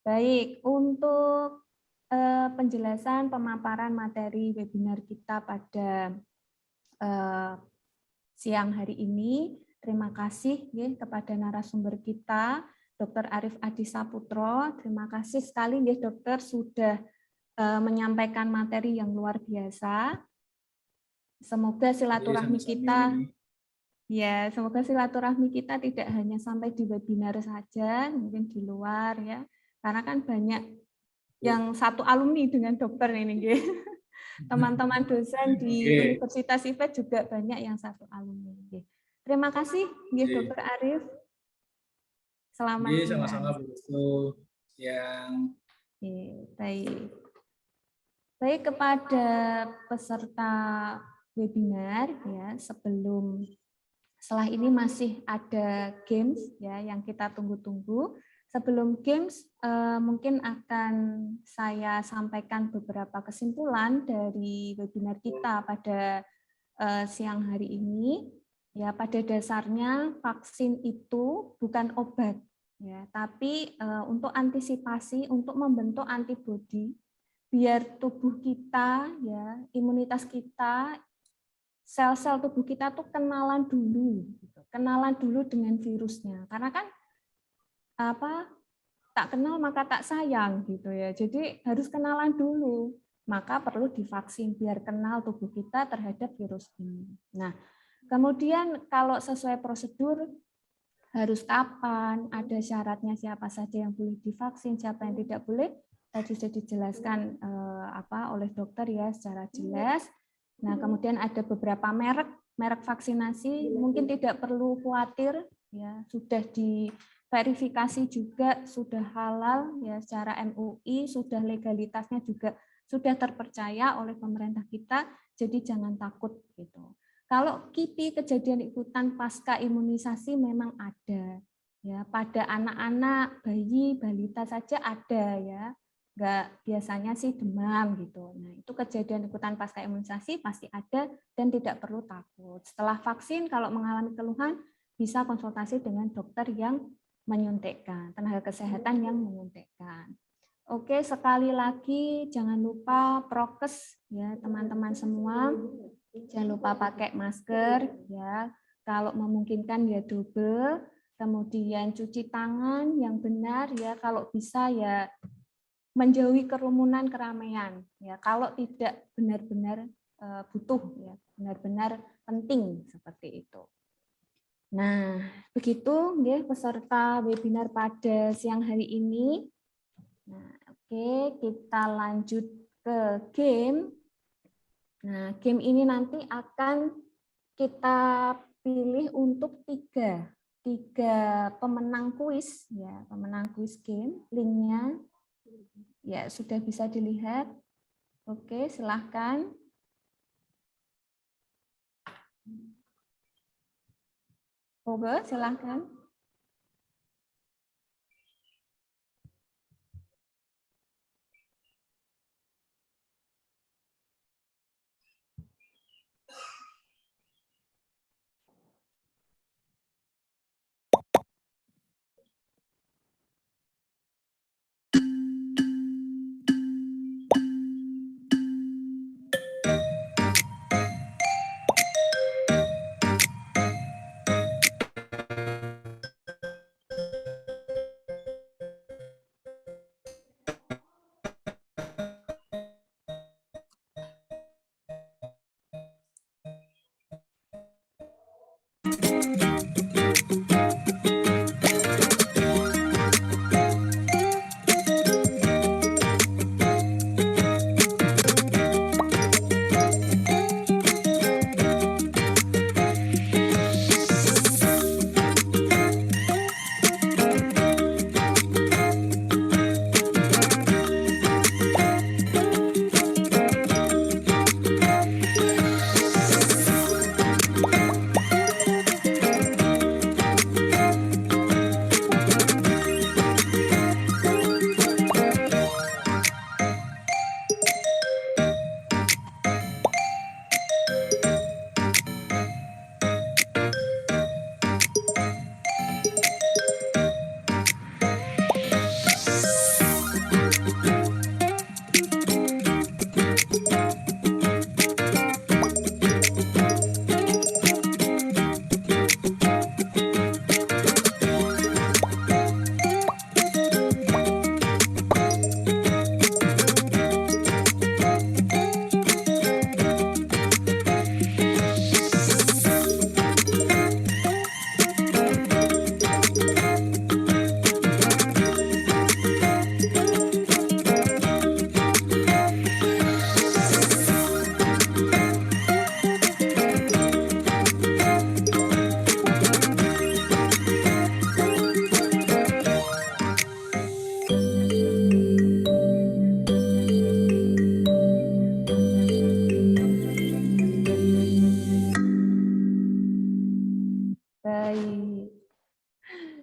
Speaker 6: Baik, untuk penjelasan pemaparan materi webinar kita pada siang hari ini, terima kasih ya kepada narasumber kita, Dr. Arif Adi Saputro. Terima kasih sekali ya dokter sudah menyampaikan materi yang luar biasa. Semoga silaturahmi kita semoga silaturahmi kita tidak hanya sampai di webinar saja, mungkin di luar ya. Karena kan banyak yang satu alumni dengan dokter ini. Teman-teman dosen di Universitas IFET juga banyak yang satu alumni. Terima kasih Dr. Arif. Selamat siang.
Speaker 7: Sama-sama Bu. Siang.
Speaker 6: Baik. Baik, kepada peserta webinar ya, setelah ini masih ada games ya yang kita tunggu-tunggu. Sebelum games mungkin akan saya sampaikan beberapa kesimpulan dari webinar kita pada siang hari ini. Ya, pada dasarnya vaksin itu bukan obat ya, tapi untuk antisipasi, untuk membentuk antibodi biar tubuh kita ya, imunitas kita, sel-sel tubuh kita tuh kenalan dulu dengan virusnya. Karena kan tak kenal maka tak sayang gitu ya. Jadi harus kenalan dulu. Maka perlu divaksin biar kenal tubuh kita terhadap virus ini. Nah, kemudian kalau sesuai prosedur harus kapan, ada syaratnya siapa saja yang boleh divaksin, siapa yang tidak boleh. Tadi sudah dijelaskan oleh dokter ya secara jelas. Nah, kemudian ada beberapa merek vaksinasi, mungkin tidak perlu khawatir ya, sudah diverifikasi juga, sudah halal ya secara MUI, sudah legalitasnya juga sudah terpercaya oleh pemerintah kita, jadi jangan takut gitu. Kalau KIPI, kejadian ikutan pasca imunisasi memang ada ya, pada anak-anak, bayi, balita saja ada ya. Enggak, biasanya sih demam gitu. Nah, itu kejadian ikutan pasca imunisasi pasti ada dan tidak perlu takut. Setelah vaksin kalau mengalami keluhan bisa konsultasi dengan dokter yang menyuntikkan, tenaga kesehatan yang menyuntikkan. Oke, sekali lagi jangan lupa prokes ya teman-teman semua. Jangan lupa pakai masker ya. Kalau memungkinkan ya double. kemudian cuci tangan yang benar ya, kalau bisa ya menjauhi kerumunan keramaian ya, kalau tidak benar-benar butuh ya, benar-benar penting seperti itu. Nah, begitu ya peserta webinar pada siang hari ini. Nah, oke, kita lanjut ke game. Nah, game ini nanti akan kita pilih untuk tiga pemenang kuis ya, pemenang kuis game. Linknya ya sudah bisa dilihat. Oke, silahkan. Oke, silahkan.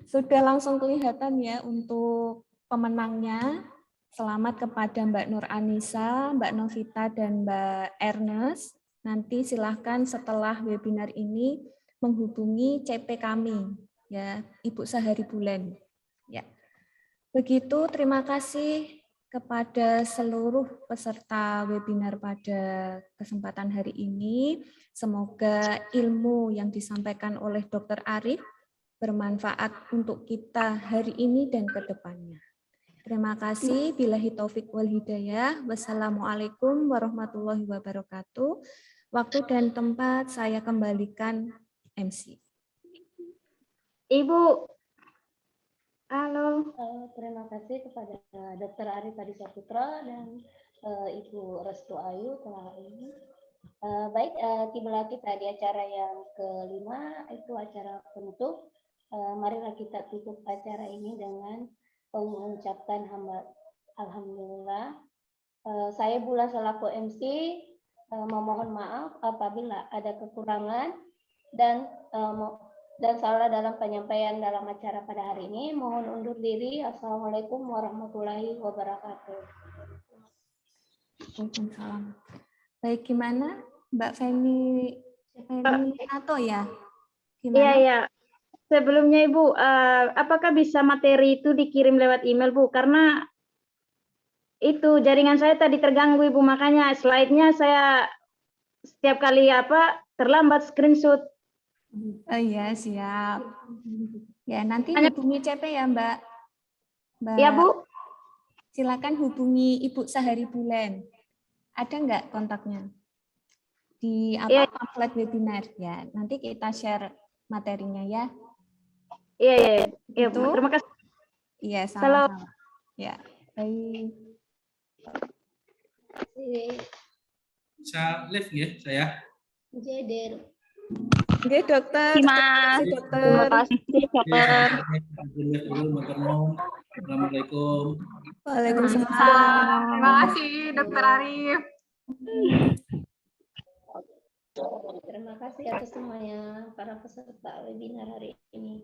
Speaker 6: Sudah langsung kelihatan ya untuk pemenangnya. Selamat kepada Mbak Nur Anissa, Mbak Novita, dan Mbak Ernest. Nanti silahkan setelah webinar ini menghubungi CP kami, ya Ibu Sahari Bulan. Ya, begitu. Terima kasih kepada seluruh peserta webinar pada kesempatan hari ini. Semoga ilmu yang disampaikan oleh Dr. Arif bermanfaat untuk kita hari ini dan ke depannya. Terima kasih. Billahi taufik wal hidayah. Wassalamualaikum warahmatullahi wabarakatuh. Waktu dan tempat saya kembalikan MC.
Speaker 3: Ibu. Halo. Terima kasih kepada Dr. Arif Adi Saputra dan Ibu Restu Ayu telah ini. Baik, tibalah kita di acara yang kelima, itu acara penutup. Marilah kita tutup acara ini dengan mengucapkan alhamdulillah. Saya Bula selaku MC memohon maaf apabila ada kekurangan dan salah dalam penyampaian dalam acara pada hari ini. Mohon undur diri. Assalamualaikum warahmatullahi wabarakatuh.
Speaker 6: Waalaikumsalam. Baik, gimana Mbak Feni atau ya? Gimana?
Speaker 9: Iya, iya. Sebelumnya Ibu, apakah bisa materi itu dikirim lewat email Bu? Karena itu jaringan saya tadi terganggu Ibu, makanya slide-nya saya setiap kali terlambat screenshot.
Speaker 6: Oh iya, siap. Ya, nanti hubungi CP ya, Mbak.
Speaker 9: Ya, Bu.
Speaker 6: Silakan hubungi Ibu Sahari Bulan. Ada nggak kontaknya? Di pamflet webinar ya. Nanti kita share materinya ya.
Speaker 9: Iya.
Speaker 6: Itu.
Speaker 9: Terima kasih.
Speaker 6: Iya, sama-sama. Ya, baik.
Speaker 7: Bisa live ya saya?
Speaker 3: Jeder.
Speaker 6: Oke, dokter.
Speaker 9: Mas. Terima kasih, dokter.
Speaker 7: Assalamualaikum.
Speaker 6: Waalaikumsalam.
Speaker 4: Terima kasih, Dokter Arif.
Speaker 3: Terima kasih atas semuanya para peserta webinar hari ini.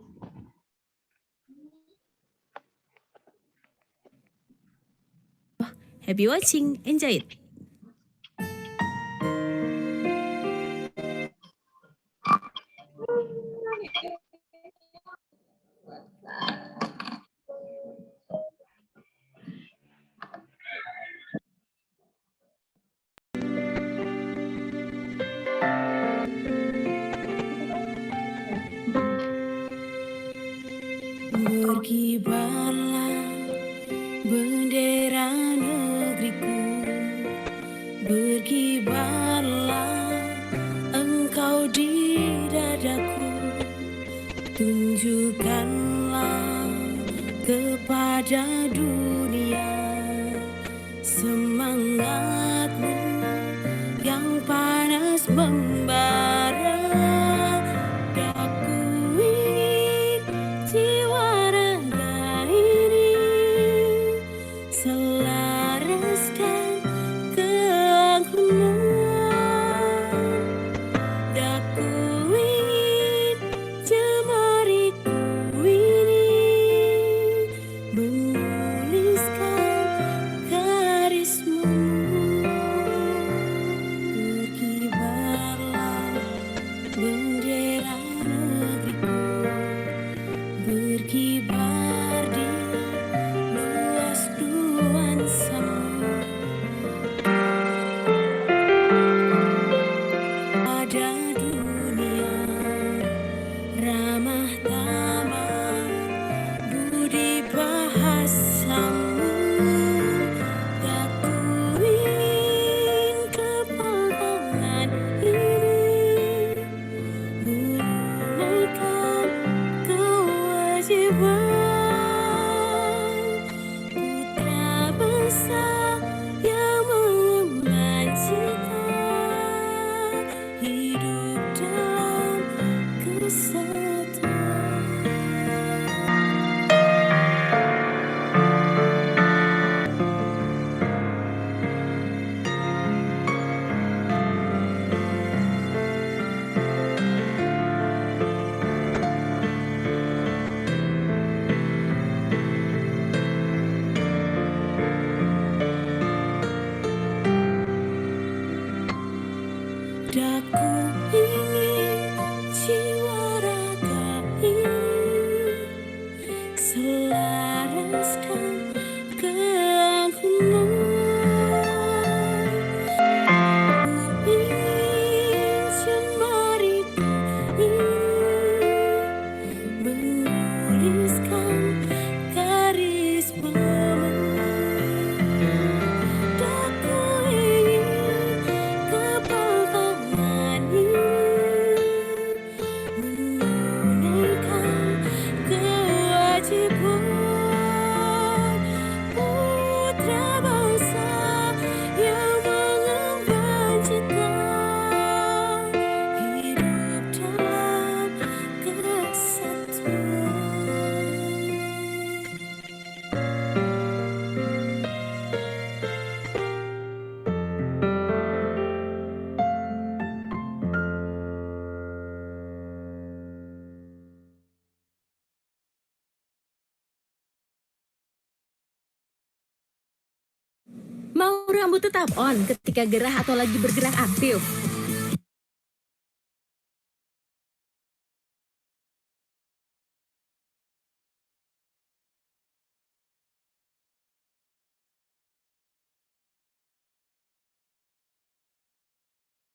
Speaker 14: Happy watching, enjoy it. Berkibarlah bendera negeriku, berkibarlah engkau di dadaku, tunjukkanlah kepada dunia semangatmu yang panas membara. Aku ingin jiwa raga ini selaraskan keangkuhan. Aku ingin jemariku ini menuliskan karismu. Berkibarlah bendera negeriku, berkibar di luas nuansamu. Pada dunia ramah tamah budi bahasamu. Aku ingin kepakangan ini menunaikan kewajiban putra bangsa yang mengemban cita hidup dalam kesatuan. Daku ingin jiwa raga ini selaraskan keangkuhan. Aku ingin jemariku ini menuliskan karismamu. Daku ingin kepakangan ini menunaikan kewajiban putra bangsa yang mengemban cita hidup dalam kesatuan. Mau rambut tetap on ketika gerah atau lagi bergerak aktif?